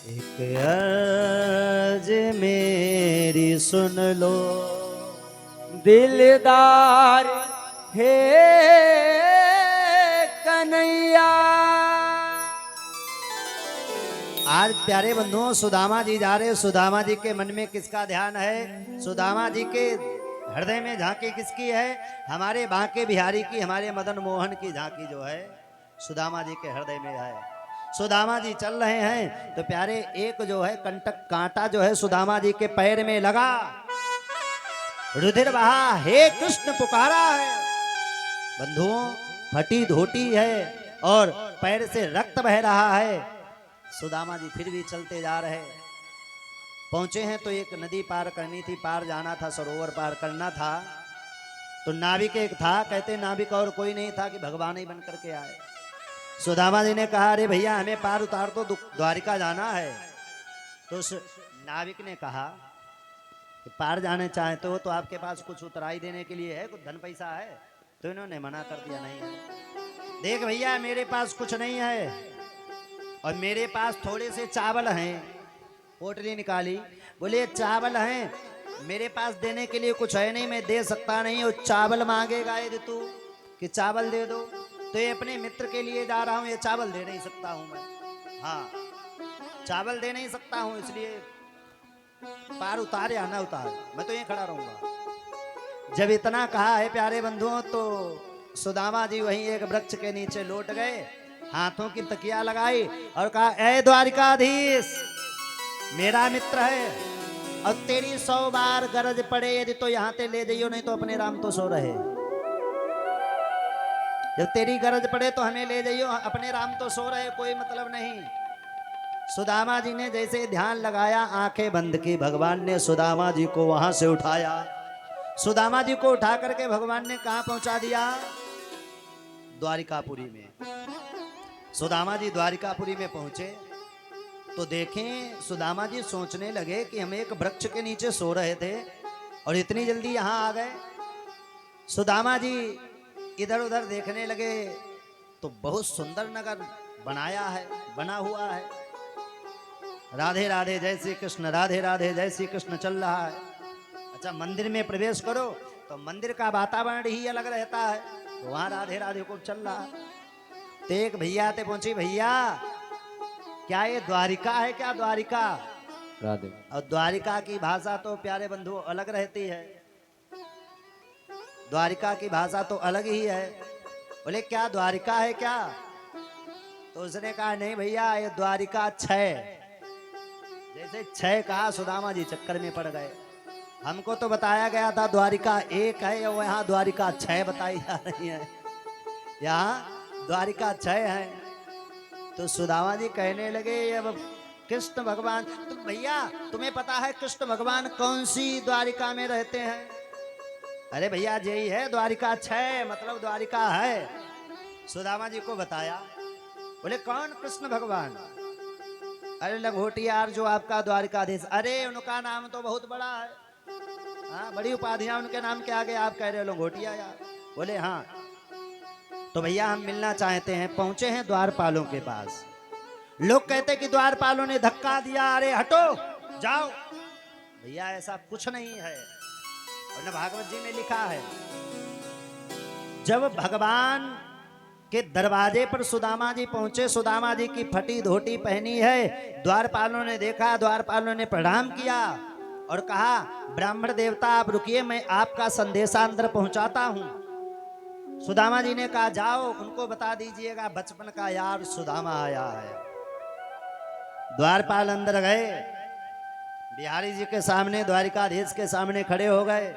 एक अर्ज मेरी सुन लो दिलदार हे कन्हैया। आज प्यारे बंधुओं सुदामा जी जा रहे, सुदामा जी के मन में किसका ध्यान है, सुदामा जी के हृदय में झांकी किसकी है, हमारे बांके बिहारी की, हमारे मदन मोहन की झांकी जो है सुदामा जी के हृदय में है। सुदामा जी चल रहे हैं तो प्यारे एक जो है कंटक कांटा जो है सुदामा जी के पैर में लगा, रुधिर बहा, हे कृष्ण पुकारा है। बंधुओं फटी धोती है और पैर से रक्त बह रहा है। सुदामा जी फिर भी चलते जा रहे, पहुंचे हैं तो एक नदी पार करनी थी, पार जाना था, सरोवर पार करना था। तो नाविक एक था, कहते नाविक और कोई नहीं था कि भगवान ही बन करके आए। सुदामा जी ने कहा अरे भैया हमें पार उतार तो द्वारिका जाना है। तो उस नाविक ने कहा कि पार जाने चाहते हो तो आपके पास कुछ उतराई देने के लिए है, कुछ धन पैसा है। तो इन्होंने मना कर दिया नहीं है। देख भैया मेरे पास कुछ नहीं है और मेरे पास थोड़े से चावल हैं। पोटली निकाली, बोले चावल हैं, मेरे पास देने के लिए कुछ है नहीं, मैं दे सकता नहीं। और चावल मांगेगा यदि तू कि चावल दे दो, तो ये अपने मित्र के लिए जा रहा हूँ, ये चावल दे नहीं सकता हूँ मैं। हाँ चावल दे नहीं सकता हूँ, इसलिए पार उतार या ना उतार, मैं तो यहीं खड़ा रहूंगा। जब इतना कहा है प्यारे बंधुओं तो सुदामा जी वहीं एक वृक्ष के नीचे लौट गए, हाथों की तकिया लगाई और कहा ऐ द्वारिकाधीश मेरा मित्र है और तेरी 100 बार गरज पड़े यदि तो यहाँ ते ले जाइयो, नहीं तो अपने राम तो सो रहे। जब तेरी गरज पड़े तो हमें ले जाइयो, अपने राम तो सो रहे, कोई मतलब नहीं। सुदामा जी ने जैसे ध्यान लगाया, आंखें बंद की, भगवान ने सुदामा जी को वहां से उठाया। सुदामा जी को उठा करके भगवान ने कहा पहुंचा दिया, द्वारिकापुरी में। सुदामा जी द्वारिकापुरी में पहुंचे तो देखें सुदामा जी सोचने लगे कि हम एक वृक्ष के नीचे सो रहे थे और इतनी जल्दी यहाँ आ गए। सुदामा जी इधर उधर देखने लगे तो बहुत सुंदर नगर बनाया है, बना हुआ है। राधे राधे जय श्री कृष्ण, राधे राधे जय श्री कृष्ण चल रहा है। अच्छा मंदिर में प्रवेश करो तो मंदिर का वातावरण ही अलग रहता है, तो वहां राधे राधे को चल रहा है। तो एक भैया ते पहुंची, भैया क्या ये द्वारिका है क्या, द्वारिका? राधे। और द्वारिका की भाषा तो प्यारे बंधु अलग रहती है, द्वारिका की भाषा तो अलग ही है। बोले क्या द्वारिका है क्या? तो उसने कहा नहीं भैया ये द्वारिका 6। जैसे 6 कहा सुदामा जी चक्कर में पड़ गए। हमको तो बताया गया था द्वारिका 1 है और यहाँ द्वारिका 6 बताई जा रही है, यहाँ द्वारिका 6 है। तो सुदामा जी कहने लगे अब कृष्ण भगवान, तो भैया तुम्हें पता है कृष्ण भगवान कौन सी द्वारिका में रहते हैं? अरे भैया यही है द्वारिका 6, मतलब द्वारिका है। सुदामा जी को बताया, बोले कौन कृष्ण भगवान? अरे लंगोटियार जो आपका द्वारिकाधीश। अरे उनका नाम तो बहुत बड़ा है, हाँ बड़ी उपाधियां उनके नाम के आगे आप कह रहे हो लंगोटिया यार। बोले हाँ। तो भैया हम मिलना चाहते हैं। पहुंचे हैं द्वारपालों के पास, लोग कहते कि द्वारपालों ने धक्का दिया, अरे हटो जाओ। भैया ऐसा कुछ नहीं है, और न भागवत जी में लिखा है जब भगवान के दरवाजे पर सुदामा जी पहुंचे, सुदामा जी की फटी धोती पहनी है। द्वारपालों ने देखा, द्वारपालों ने प्रणाम किया और कहा ब्राह्मण देवता आप रुकिए, मैं आपका संदेशा अंदर पहुंचाता हूं। सुदामा जी ने कहा जाओ उनको बता दीजिएगा बचपन का यार सुदामा आया है। द्वारपाल अंदर गए, बिहारी जी के सामने, द्वारिकाधीश के सामने खड़े हो गए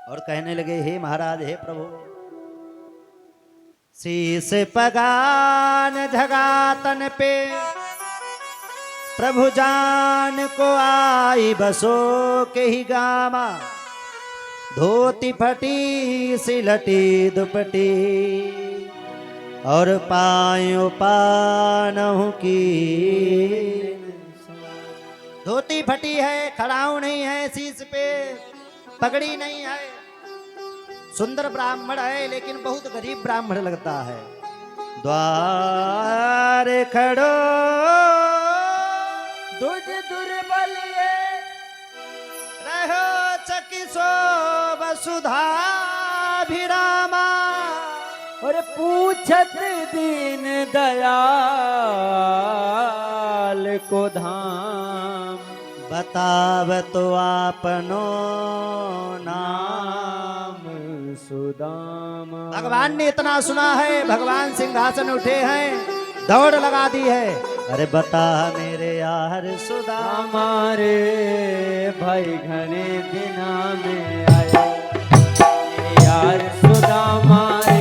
और कहने लगे, हे महाराज, हे प्रभु, शीस पगान झगातन पे प्रभु जान को आई बसो के ही गामा, धोती फटी सिलटी दुपटी और पायो पानहु की। धोती फटी है, खड़ाऊ नहीं है शीश पे, पगड़ी नहीं है, सुंदर ब्राह्मण है लेकिन बहुत गरीब ब्राह्मण लगता है। द्वार खड़ो दुज दुर्बल ये रहो चकिसो वसुधा भिरामा, और पूछत दीन दयाल को धाम, बताव तो आपनो नाम। सुदामा। भगवान ने इतना सुना है, भगवान सिंहासन उठे हैं, दौड़ लगा दी है। अरे बता मेरे यार सुदामा, हमारे भाई घने दिना में आए, यार सुदामा रे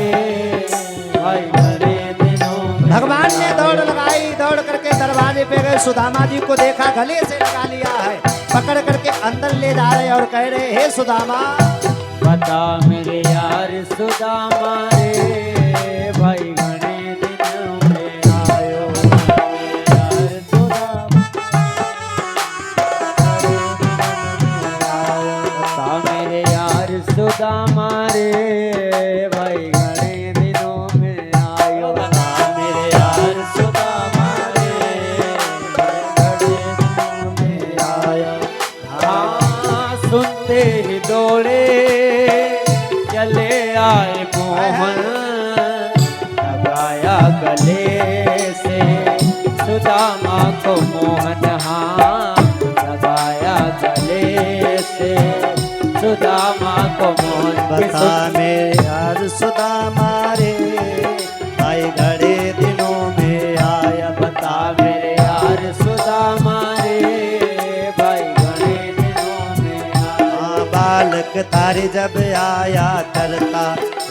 भाई घने दिनों में। भगवान ने दौड़ लगाई, दौड़ करके दरवाजे पे गए, सुदामा जी को देखा, गले से लगा लिया है, पकड़ करके अंदर ले जा रहे और कह रहे, हे सुदामा, बता मेरे यार सुदामा रे भाई घने दिनों में आयो, यार सुदामा बता मेरे यार सुदामा रे भाई घने दिनों में आयो, बता मेरे यार सुदामा रे घने दिनों में आयो। हाँ सुनते ही दौड़े चले आए मोहन, लगाया गले से सुदामा को मोहन, हाँ लगाया गले से सुदामा को मोहन। बता मेरे यार सुदामा रे भाई घड़े दिनों में आया, बता मेरे यार सुदामा रे भाई घने दिनों में आया। बालक तारे जब आया करता,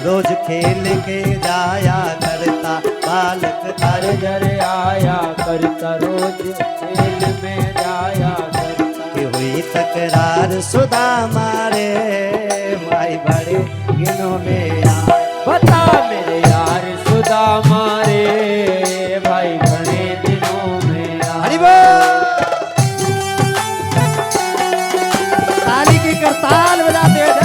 रोज खेल के जाया करता, बालक तारे जर आया करता, रोज खेल में जाया करता। की हुई तकरार सुदामा रे भाई बड़े दिनों में आया। बता मेरे यार सुदामा रे भाई घने दिनों में आया। हरि बोल। ताली की करताल बजाते हैं।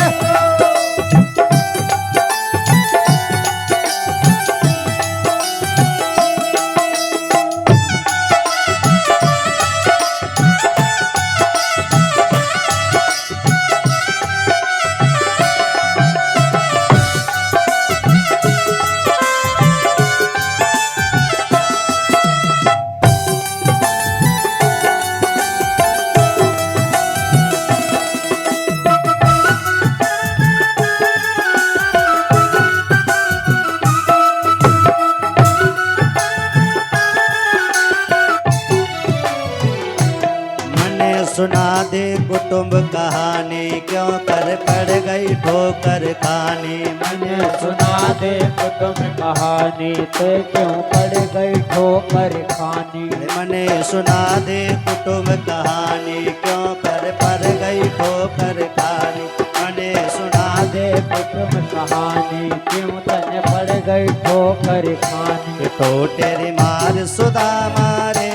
सुना दे कुटुंब कहानी, क्यों कर पड़ गई ठोकर खानी। मैंने सुना दे कुटुंब कहानी, तो क्यों पड़ गई ठोकर खानी। मैंने सुना दे कुटुंब कहानी, क्यों कर पड़ गई ठोकर खानी। मैंने सुना दे कुटुंब कहानी, क्यों तने पड़ गई ठोकर खानी। तो तेरी मार सुदामा रे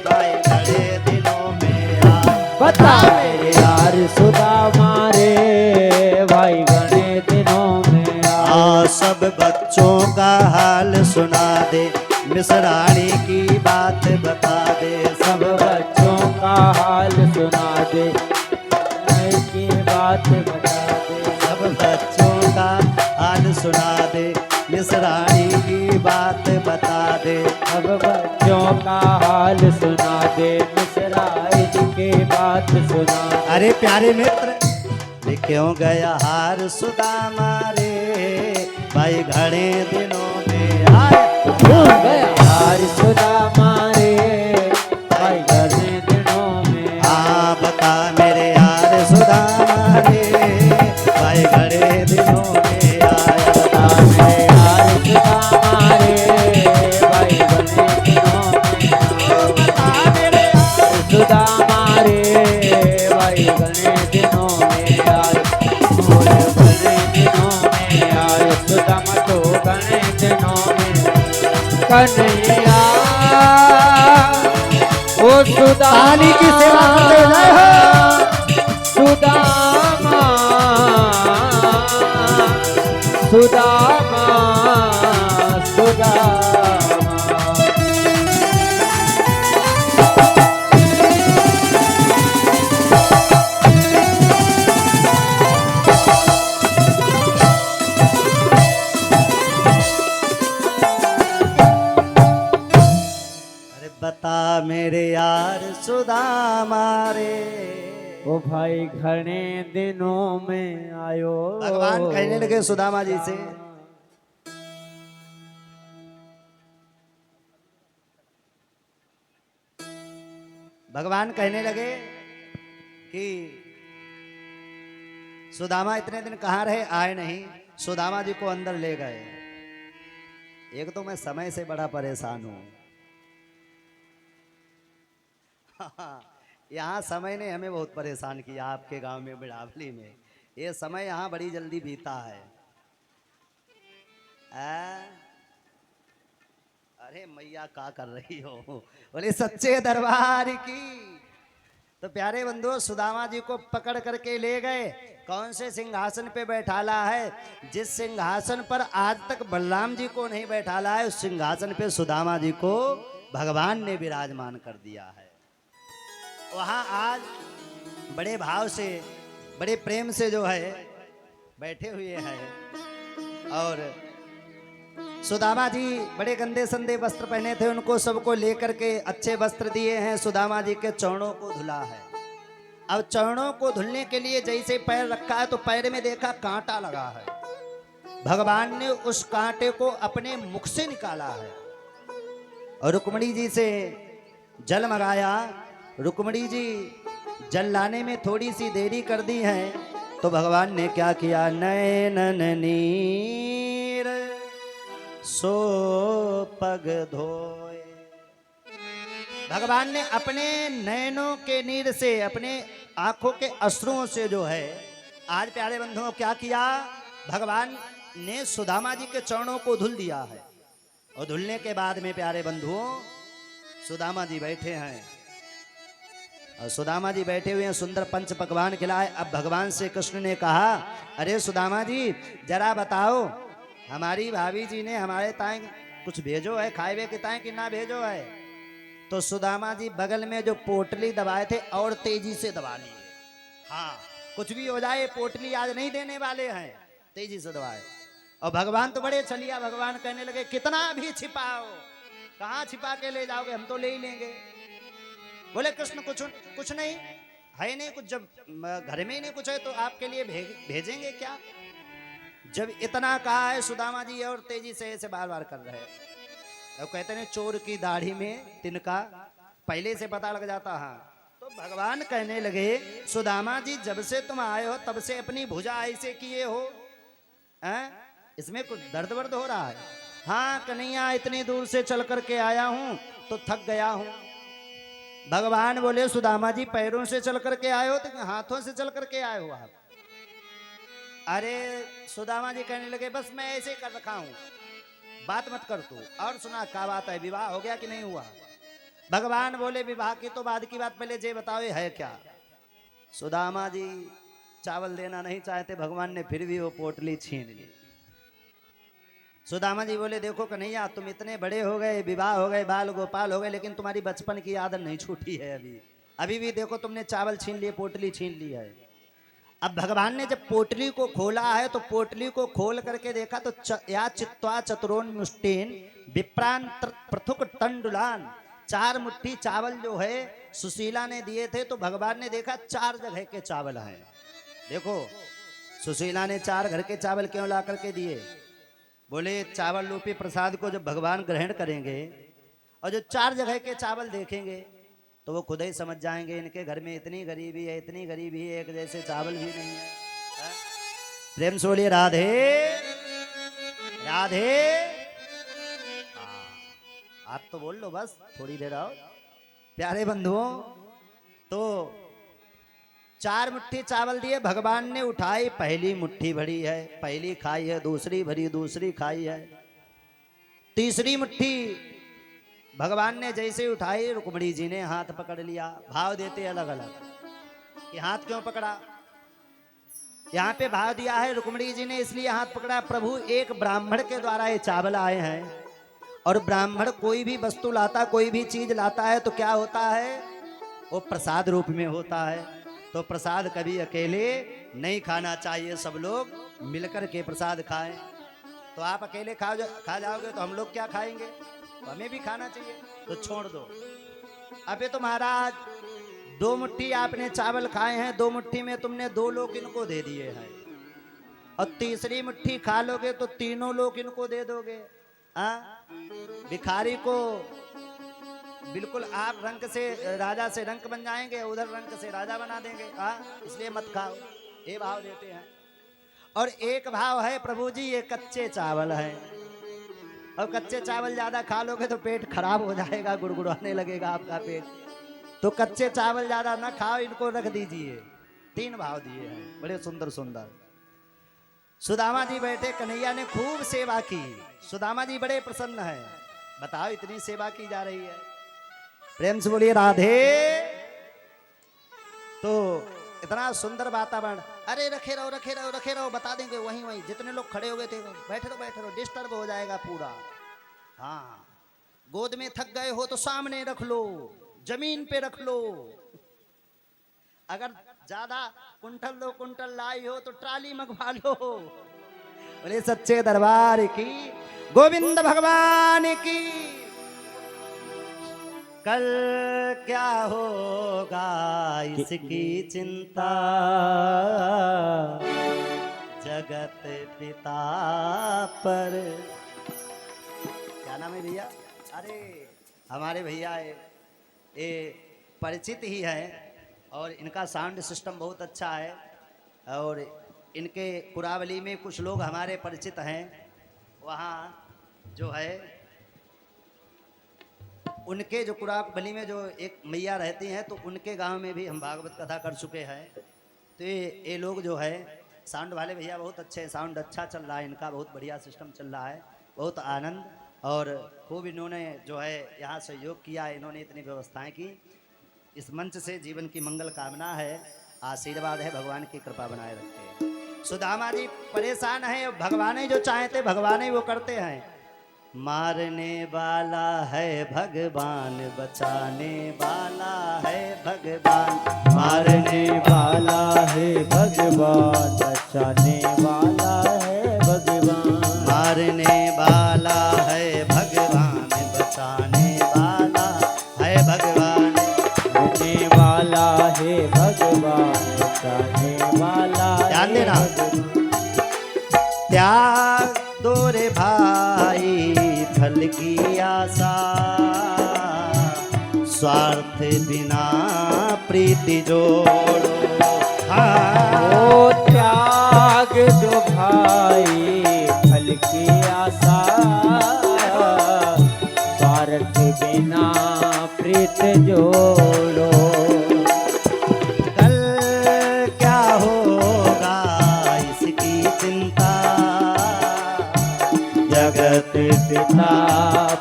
भाई बड़े दिनों में आ। बता मेरे यार सुदामा रे भाई घने दिनों में आ। सब बच्चों का हाल सुना दे, मिसरानी की बात बता दे। सब बच्चों का हाल सुना दे, की बात बता दे। सब बच्चों का हाल सुना दे, मिसरानी की बात बता दे। सब बच्चों का हाल सुना दे, मिसराई की बात सुना। अरे प्यारे मित्र, ये क्यों गया हार सुदामा रे भाई घड़े दिनों में आए। क्यों गया हार सुदामा रे भाई घड़े दिनों में आए। बता मेरे यार सुदामा रे भाई घड़े दिनों में आया। बता मेरे यार सुदामा रे भाई घड़े दिनों में आया। बता मेरे यार सुदामा रे भाई घड़े दिनों में आया। बोले घड़े दिनों में आया। सुदामा तो घड़े दिनों में कन्हैया ओ सुदामा की सेवा करते जय हो। सुदामा सुदामा सुदामा। अरे बता मेरे यार सुदामा रे। ओ भाई घने दिनों में आयो। भगवान कहने लगे सुदामा जी से, भगवान कहने लगे कि सुदामा इतने दिन कहाँ रहे, आए नहीं। सुदामा जी को अंदर ले गए। एक तो मैं समय से बड़ा परेशान हूं। यहाँ समय ने हमें बहुत परेशान किया, आपके गांव में बिड़ावली में। ये समय यहाँ बड़ी जल्दी बीता है। अरे मैया क्या कर रही हो? बोले सच्चे दरबार की। तो प्यारे बंधुओं, सुदामा जी को पकड़ करके ले गए। कौन से सिंहासन पे बैठाला है? जिस सिंहासन पर आज तक बलराम जी को नहीं बैठाला है, उस सिंहासन पे सुदामा जी को भगवान ने विराजमान कर दिया है। वहां आज बड़े भाव से, बड़े प्रेम से जो है बैठे हुए हैं। और सुदामा जी बड़े गंदे संदे वस्त्र पहने थे, उनको सबको लेकर के अच्छे वस्त्र दिए हैं। सुदामा जी के चरणों को धुला है। अब चरणों को धुलने के लिए जैसे पैर रखा है तो पैर में देखा कांटा लगा है। भगवान ने उस कांटे को अपने मुख से निकाला है और रुक्मणी जी से जल मंगाया। रुक्मणी जी जल लाने में थोड़ी सी देरी कर दी है तो भगवान ने क्या किया? नैनन नीर सो पग धोए। भगवान ने अपने नैनों के नीर से, अपने आंखों के अश्रुओं से जो है आज प्यारे बंधुओं क्या किया? भगवान ने सुदामा जी के चरणों को धुल दिया है। और धुलने के बाद में प्यारे बंधुओं सुदामा जी बैठे हैं। और सुदामा जी बैठे हुए हैं, सुंदर पंच पकवान खिलाए। अब भगवान से कृष्ण ने कहा, अरे सुदामा जी जरा बताओ, हमारी भाभी जी ने हमारे ताए कुछ भेजो है खाए के ताए कि ना भेजो है? तो सुदामा जी बगल में जो पोटली दबाए थे और तेजी से दबा लिए। हाँ, कुछ भी हो जाए पोटली आज नहीं देने वाले हैं, तेजी से दबाए। और भगवान तो बड़े चलिया, भगवान कहने लगे कितना भी छिपाओ, कहाँ छिपा के ले जाओगे, हम तो ले ही लेंगे। बोले कृष्ण कुछ नहीं है, नहीं कुछ, जब घर में ही नहीं कुछ है तो आपके लिए भेजेंगे क्या? जब इतना कहा है सुदामा जी और तेजी से ऐसे बार बार कर रहे हैं। अब कहते हैं चोर की दाढ़ी में तिनका पहले से पता लग जाता है। तो भगवान कहने लगे सुदामा जी जब से तुम आए हो तब से अपनी भुजा ऐसे किए हो, इसमें कुछ दर्द वर्द हो रहा है? हाँ कन्हैया, इतनी दूर से चल करके आया हूं तो थक गया हूं। भगवान बोले सुदामा जी पैरों से चल करके आए हो तो हाथों से चल करके आए हो आप? अरे सुदामा जी कहने लगे बस मैं ऐसे कर रखा हूं, बात मत कर तू। और सुना क्या बात है, विवाह हो गया कि नहीं हुआ? भगवान बोले विवाह की तो बाद की बात, पहले ये बताओ ये है क्या? सुदामा जी चावल देना नहीं चाहते, भगवान ने फिर भी वो पोटली छीन ली। सुदामा जी बोले देखो कन्हैया, तुम इतने बड़े हो गए, विवाह हो गए, बाल गोपाल हो गए, लेकिन तुम्हारी बचपन की आदत नहीं छूटी है। अभी भी देखो तुमने चावल छीन लिए, पोटली छीन ली है। अब भगवान ने जब पोटली को खोला है तो पोटली को खोल करके देखा तो या चित्वा चतुरोन्मुष्टेन विप्रान पृथुक तंडुलान, 4 मुट्ठी चावल जो है सुशीला ने दिए थे। तो भगवान ने देखा 4 जगह के चावल हैं। देखो सुशीला ने 4 घर के चावल क्यों ला करके दिए? बोले चावल रूपी प्रसाद को जब भगवान ग्रहण करेंगे और जो 4 जगह के चावल देखेंगे तो वो खुद ही समझ जाएंगे इनके घर में इतनी गरीबी है, इतनी गरीबी है, एक जैसे चावल भी नहीं है। हाँ? प्रेम से बोलिए राधे राधे। हाँ, आप तो बोल लो बस, थोड़ी देर आओ। प्यारे बंधुओं, तो 4 मुट्ठी चावल दिए, भगवान ने उठाई, पहली मुट्ठी भरी है, पहली खाई है, दूसरी भरी, दूसरी खाई है, तीसरी मुट्ठी भगवान ने जैसे उठाई, रुक्मिणी जी ने हाथ पकड़ लिया। भाव देते अलग अलग कि हाथ क्यों पकड़ा। यहाँ पे भाव दिया है रुक्मिणी जी ने इसलिए हाथ पकड़ा, प्रभु एक ब्राह्मण के द्वारा ये चावल आए हैं, और ब्राह्मण कोई भी वस्तु लाता, कोई भी चीज लाता है तो क्या होता है, वो प्रसाद रूप में होता है। तो प्रसाद कभी अकेले नहीं खाना चाहिए, सब लोग मिलकर के प्रसाद खाएं। तो आप अकेले खा जाओगे तो हम लोग क्या खाएंगे, तो हमें भी खाना चाहिए, तो छोड़ दो। अबे तो महाराज 2 मुट्ठी आपने चावल खाए हैं, 2 मुट्ठी में तुमने 2 लोग इनको दे दिए हैं, और तीसरी मुट्ठी खा लोगे तो तीनों लोग इनको दे दोगे। भिखारी को बिल्कुल आप रंक से राजा से रंक बन जाएंगे, उधर रंक से राजा बना देंगे। इसलिए मत खाओ, ये भाव देते हैं। और एक भाव है प्रभु जी, ये कच्चे चावल है, और कच्चे चावल ज्यादा खा लोगे तो पेट खराब हो जाएगा, गुड़गुड़ाने लगेगा आपका पेट, तो कच्चे चावल ज्यादा ना खाओ, इनको रख दीजिए। 3 भाव दिए हैं, बड़े सुंदर सुंदर। सुदामा जी बैठे, कन्हैया ने खूब सेवा की, सुदामा जी बड़े प्रसन्न हैं। बताओ इतनी सेवा की जा रही है, प्रेम से बोलिए राधे। तो इतना सुंदर वातावरण, अरे रखे रहो रखे रहो रखे रहो, बता देंगे वहीं वहीं जितने लोग खड़े हो गए थे, बैठे रहो डिस्टर्ब हो जाएगा पूरा। हाँ, गोद में थक गए हो तो सामने रख लो, जमीन पे रख लो, अगर ज्यादा कुंटल 2 कुंटल लाई हो तो ट्राली मंगवा लो। बोले सच्चे दरबार की, गोविंद भगवान की। कल क्या होगा इसकी चिंता, जगत पिता पर। क्या नाम है भैया? अरे हमारे भैया ये परिचित ही है, और इनका साउंड सिस्टम बहुत अच्छा है, और इनके कुरावली में कुछ लोग हमारे परिचित हैं। वहाँ जो है उनके जो कुरावली में जो एक मैया रहती हैं, तो उनके गांव में भी हम भागवत कथा कर चुके हैं। तो ये लोग जो है साउंड वाले भैया बहुत अच्छे हैं, साउंड अच्छा चल रहा है इनका, बहुत बढ़िया सिस्टम चल रहा है, बहुत आनंद। और खूब इन्होंने जो है यहाँ सहयोग किया, इन्होंने इतनी व्यवस्थाएं की। इस मंच से जीवन की मंगल कामना है, आशीर्वाद है, भगवान की कृपा बनाए रखे। सुदामा जी परेशान है, भगवान ही जो चाहते भगवान ही वो करते हैं। मारने वाला है भगवान, बचाने वाला है भगवान, मारने वाला है भगवान, बचाने वाला है भगवान, मारने वाला है भगवान, बचाने वाला है भगवान, मारने वाला है भगवान, बचाने वाला। ध्यान देना, त्याग दो रे भाई फल की आशा, स्वार्थ बिना प्रीति जोड़ो। ओ त्याग दो भाई फल की आशा, स्वार्थ बिना प्रीत जोड़ो। कल क्या होगा इसकी चिंता, जगत पिता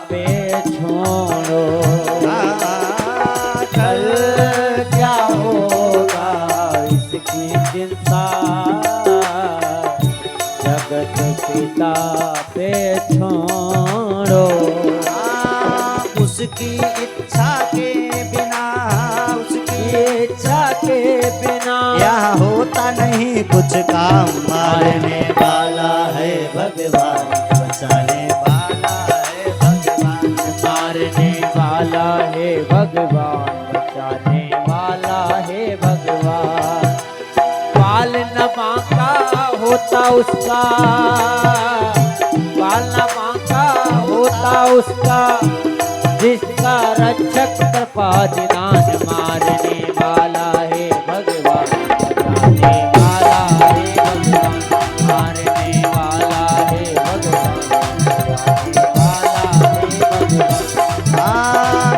पे छोड़ो। कल क्या होगा इसकी चिंता, जगत पिता पे छोड़ो। उसकी इच्छा के बिना, उसकी इच्छा के बिना यहाँ होता नहीं कुछ काम। मारने वाला है भगवान, बचाने वाला है भगवान, मारने वाला है भगवान, बचाने वाला है भगवान। पाल न बांका होता उसका, पाल न बांका होता उसका, जिसका रक्षक कृपा निदान मारने वाला है भगवान बचाने वाला है भगवान मारने वाला है भगवान बचाने वाला है भगवान।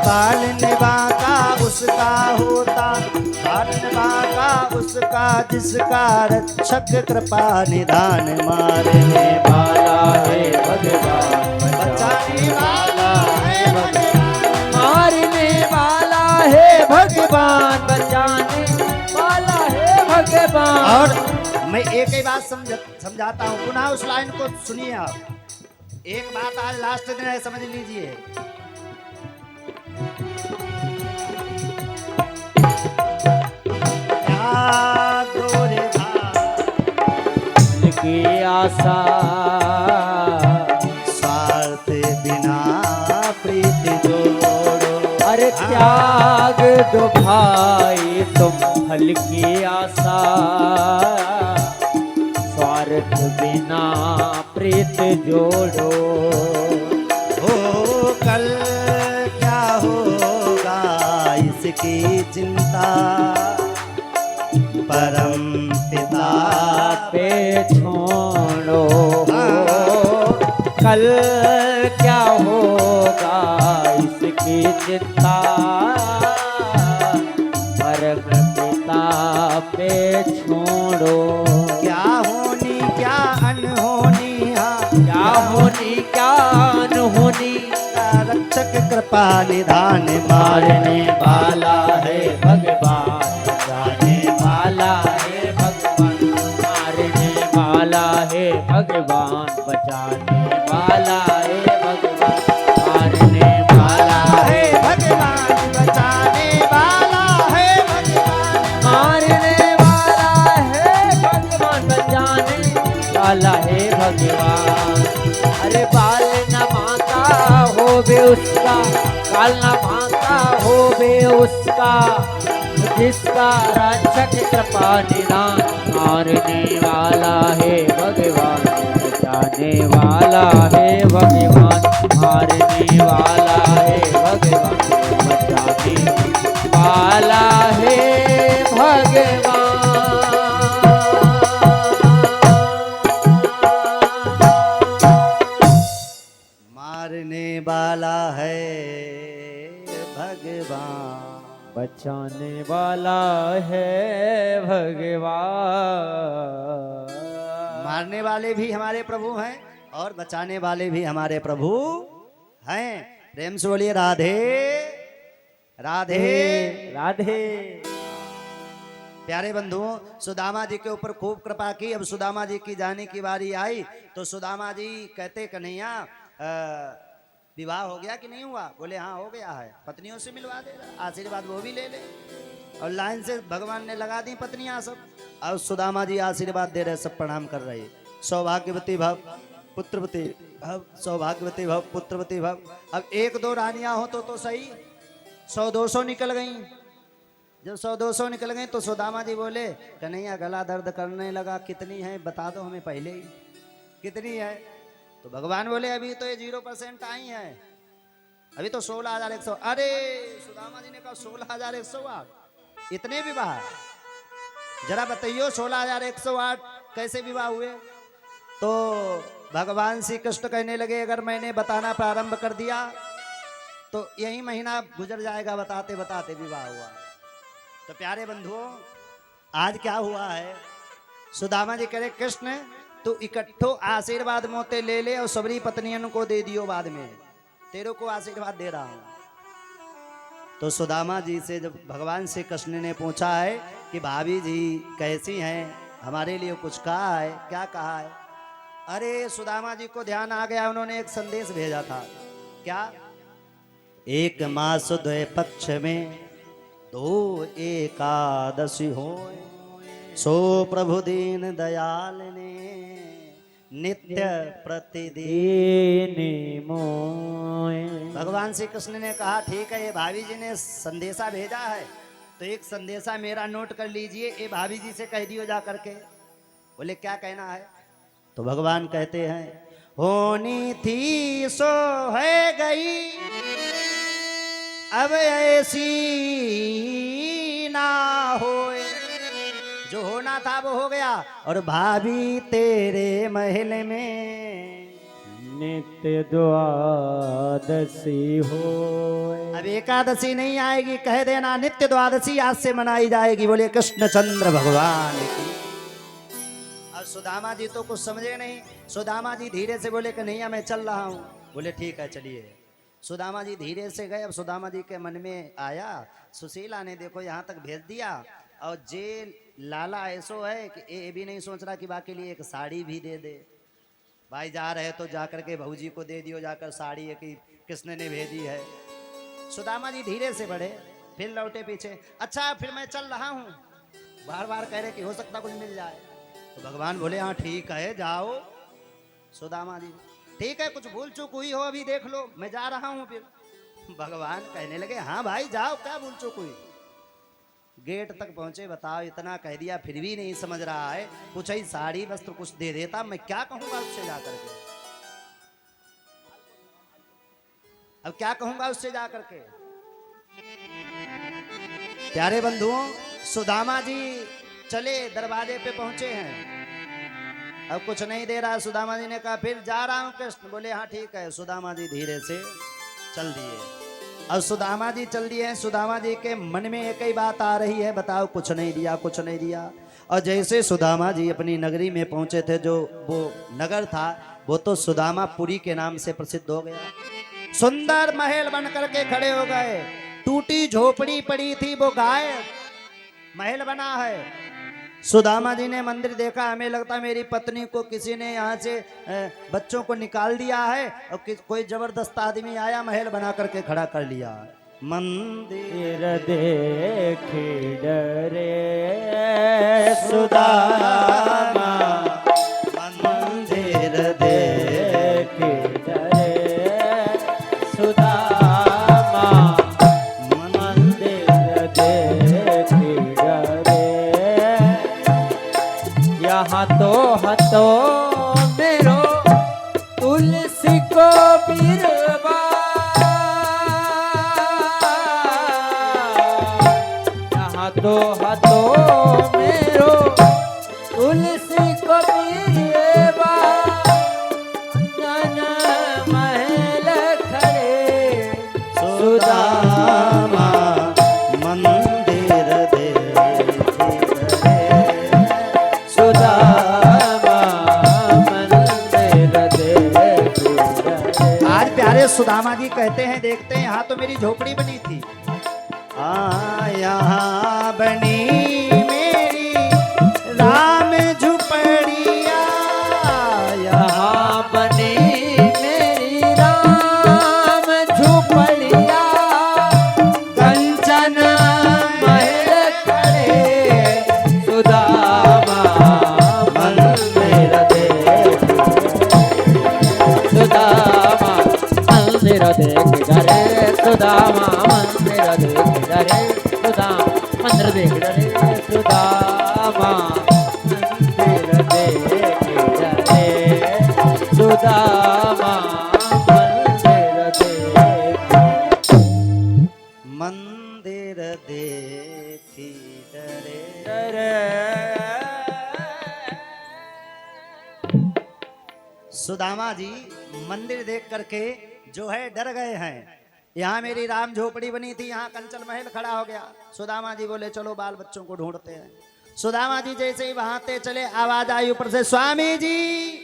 बाल निभा का उसका होता, बाल निभा का उसका जिसका रक्षक कृपा निधान मारने वाला है भगवान बचाने वाला है भगवान। मारने वाला है भगवान बचाने वाला है भगवान। और मैं एक ही बात समझाता हूँ, पुनः उस लाइन को सुनिए आप। एक बात आज लास्ट दिन है, समझ लीजिए। की आशा स्वार्थ बिना प्रीति जोड़ो। अरे त्याग दो भाई तुम फल की आशा स्वार्थ बिना प्रीत जोड़ो। हो कल क्या होगा इसकी चिंता, परम पिता पे छोड़ो। कल क्या होगा इसकी चिंता, परम पिता पे छोड़ो। क्या होनी क्या अनहोनी, हाँ क्या होनी क्या अनहोनी, रक्षक कृपा निधान मारने वाला है भगवान बचाने वाला है भगवान मारने वाला है भगवान बचाने वाला है भगवान मारने वाला है भगवान बचाने वाला है भगवान। मारने वाला है भगवान बचाने वाला है भगवान। अरे बाल न माता हो बे उसका, काल न माता हो बे उसका जिसका रक्षक कृपा निदान मारने वाला है भगवान बचाने वाला है भगवान मारने वाला है भगवान बचाने वाला है भगवान। मारने वाला है भगवान, बचाने वाला है भगवान। मारने वाले भी हमारे प्रभु हैं और बचाने वाले भी हमारे प्रभु हैं। प्रेम से बोलिए राधे राधे राधे। प्यारे बंधुओं, सुदामा जी के ऊपर खूब कृपा की। अब सुदामा जी की जाने की बारी आई तो सुदामा जी कहते कन्हैया विवाह हो गया कि नहीं हुआ? बोले हाँ हो गया है, पत्नियों से मिलवा दे, आशीर्वाद वो भी ले ले। और लाइन से भगवान ने लगा दी पत्नियां सब। और सुदामा जी आशीर्वाद दे रहे, सब प्रणाम कर रहे। सौभाग्यवती भव पुत्रवती भव, सौभाग्यवती भव पुत्रवती भव। अब एक दो रानियां हो तो सही, 100-200 निकल गई। जब 100-200 निकल गई तो सुदामा जी बोले कन्हैया गला दर्द करने लगा, कितनी है बता दो हमें पहले ही, कितनी है? तो भगवान बोले अभी तो ये 0% आई है, अभी तो 16,100। अरे सुदामा जी ने कहा 16,108, इतने विवाह? जरा बताइयो 16,108 कैसे विवाह हुए? तो भगवान श्री कृष्ण कहने लगे अगर मैंने बताना प्रारंभ कर दिया तो यही महीना गुजर जाएगा बताते बताते विवाह हुआ। तो प्यारे बंधुओं, आज क्या हुआ है? सुदामा जी कह रहे कृष्ण तू इकट्ठो आशीर्वाद मोते ले ले और सबरी पत्नियों को दे दियो, बाद में तेरे को आशीर्वाद दे रहा हूं। तो सुदामा जी से जब भगवान श्री कृष्ण ने पूछा है कि भाभी जी कैसी हैं, हमारे लिए कुछ कहा है? क्या कहा है? अरे सुदामा जी को ध्यान आ गया, उन्होंने एक संदेश भेजा था। क्या? एक मास द्वय पक्ष में 2 एकादशी हो, सो प्रभु दीन दयाल ने नित्य प्रतिदिन मोए। भगवान श्री कृष्ण ने कहा ठीक है, ये भाभी जी ने संदेशा भेजा है तो एक संदेशा मेरा नोट कर लीजिए, ये भाभी जी से कह दियो जा करके। बोले क्या कहना है? तो भगवान कहते हैं होनी थी सो है गई, अब ऐसी ना होए, जो होना था वो हो गया। और भाभी तेरे महल में नित्य द्वादशी हो। अब एकादशी नहीं आएगी, कह देना नित्य द्वादशी आज से मनाई जाएगी। बोले कृष्णचंद्र भगवान की। अब सुदामा जी तो कुछ समझे नहीं। सुदामा जी धीरे से बोले कि नहीं मैं चल रहा हूँ। बोले ठीक है चलिए। सुदामा जी धीरे से गए। अब सुदामा जी के मन में आया सुशीला ने देखो यहाँ तक भेज दिया, और जे लाला ऐसो है कि ये भी नहीं सोच रहा कि बाकी लिए एक साड़ी भी दे दे। भाई जा रहे तो जाकर के भौजी को दे दियो जाकर साड़ी है कि किसने ने भेजी है। सुदामा जी धीरे से बढ़े, फिर लौटे पीछे। अच्छा फिर मैं चल रहा हूँ। बार बार कह रहे कि हो सकता कुछ मिल जाए। तो भगवान बोले हाँ ठीक है जाओ। सुदामा जी ठीक है कुछ भूल चूक हुई हो अभी देख लो, मैं जा रहा हूँ। फिर भगवान कहने लगे हाँ भाई जाओ, क्या भूल चूक हुई। गेट तक पहुंचे। बताओ इतना कह दिया फिर भी नहीं समझ रहा है। कुछ ही साड़ी वस्त्र कुछ दे देता, मैं क्या कहूंगा उससे जाकर के। अब क्या कहूंगा उससे जाकर के। प्यारे बंधुओं सुदामा जी चले, दरवाजे पे पहुंचे हैं। अब कुछ नहीं दे रहा। सुदामा जी ने कहा फिर जा रहा हूं कृष्ण। बोले हाँ ठीक है। सुदामा जी धीरे से चल दिए। अब सुदामा जी चल दिए हैं। सुदामा जी के मन में एक ही बात आ रही है, बताओ कुछ नहीं दिया कुछ नहीं दिया। और जैसे सुदामा जी अपनी नगरी में पहुंचे थे, जो वो नगर था वो तो सुदामापुरी के नाम से प्रसिद्ध हो गया। सुंदर महल बन करके खड़े हो गए। टूटी झोपड़ी पड़ी थी वो गायब, महल बना है। सुदामा जी ने मंदिर देखा, हमें लगता मेरी पत्नी को किसी ने यहाँ से बच्चों को निकाल दिया है, और कोई जबरदस्त आदमी आया महल बना करके खड़ा कर लिया। मंदिर देखी डरे सुदामा, मंदिर देखी डरे सुदामा, मंदिर देखी डरे। यहाँ तो हतो मेरो तुलसी को बिरवा, यहाँ तो हतो मेरो तुलसी को बिरवा। जन महल खड़े सुदामा, मंदिर देखी डरे सुदामा, मंदिर देखी डरे। आज प्यारे सुदामा जी कहते हैं देखते हैं यहाँ तो मेरी झोपड़ी बनी थी। यहाँ बनी मेरी राम झुपड़िया, यहाँ बनी मेरी राम झुपड़िया। कंचन महल खड़े सुदामा, मंदिर देखी सुदामा, मंदिर देखी डरे सुदामा, मंदिर देखी डरे सुदामा, मंदिर देखी डरे सुदामा, मंदिर देखी डरे सुदामा, मंदिर देखी मंदिर देखी डरे। डरे। सुदामा जी मंदिर देख करके जो है डर गए हैं। यहाँ मेरी राम झोपड़ी बनी थी, यहाँ कंचन महल खड़ा हो गया। सुदामा जी बोले चलो बाल बच्चों को ढूंढते हैं। सुदामा जी जैसे ही वहां ते चले, आवाज आई ऊपर से स्वामी जी।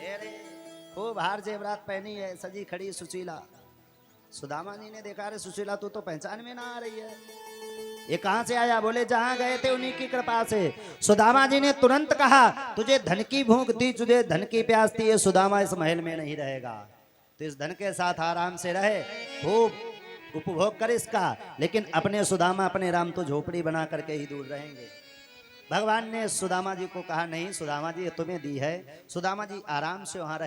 अरे खूब हार जेवरात पहनी है, सजी खड़ी सुशीला। सुदामा जी ने देखा, अरे सुशीला तू तो पहचान में ना आ रही है, ये कहां से आया? बोले जहां गए थे उन्हीं की कृपा से। सुदामा जी ने तुरंत कहा तुझे धन की भूख थी, तुझे धन की प्यास थी, ये सुदामा इस महल में नहीं रहेगा, तो इस धन के साथ आराम से रहे, खूब उपभोग कर इसका, लेकिन अपने सुदामा अपने राम तो झोपड़ी बना करके ही दूर रहेंगे। भगवान ने सुदामा जी को कहा नहीं सुदामा जी ये तुम्हें दी है, सुदामा जी आराम से वहां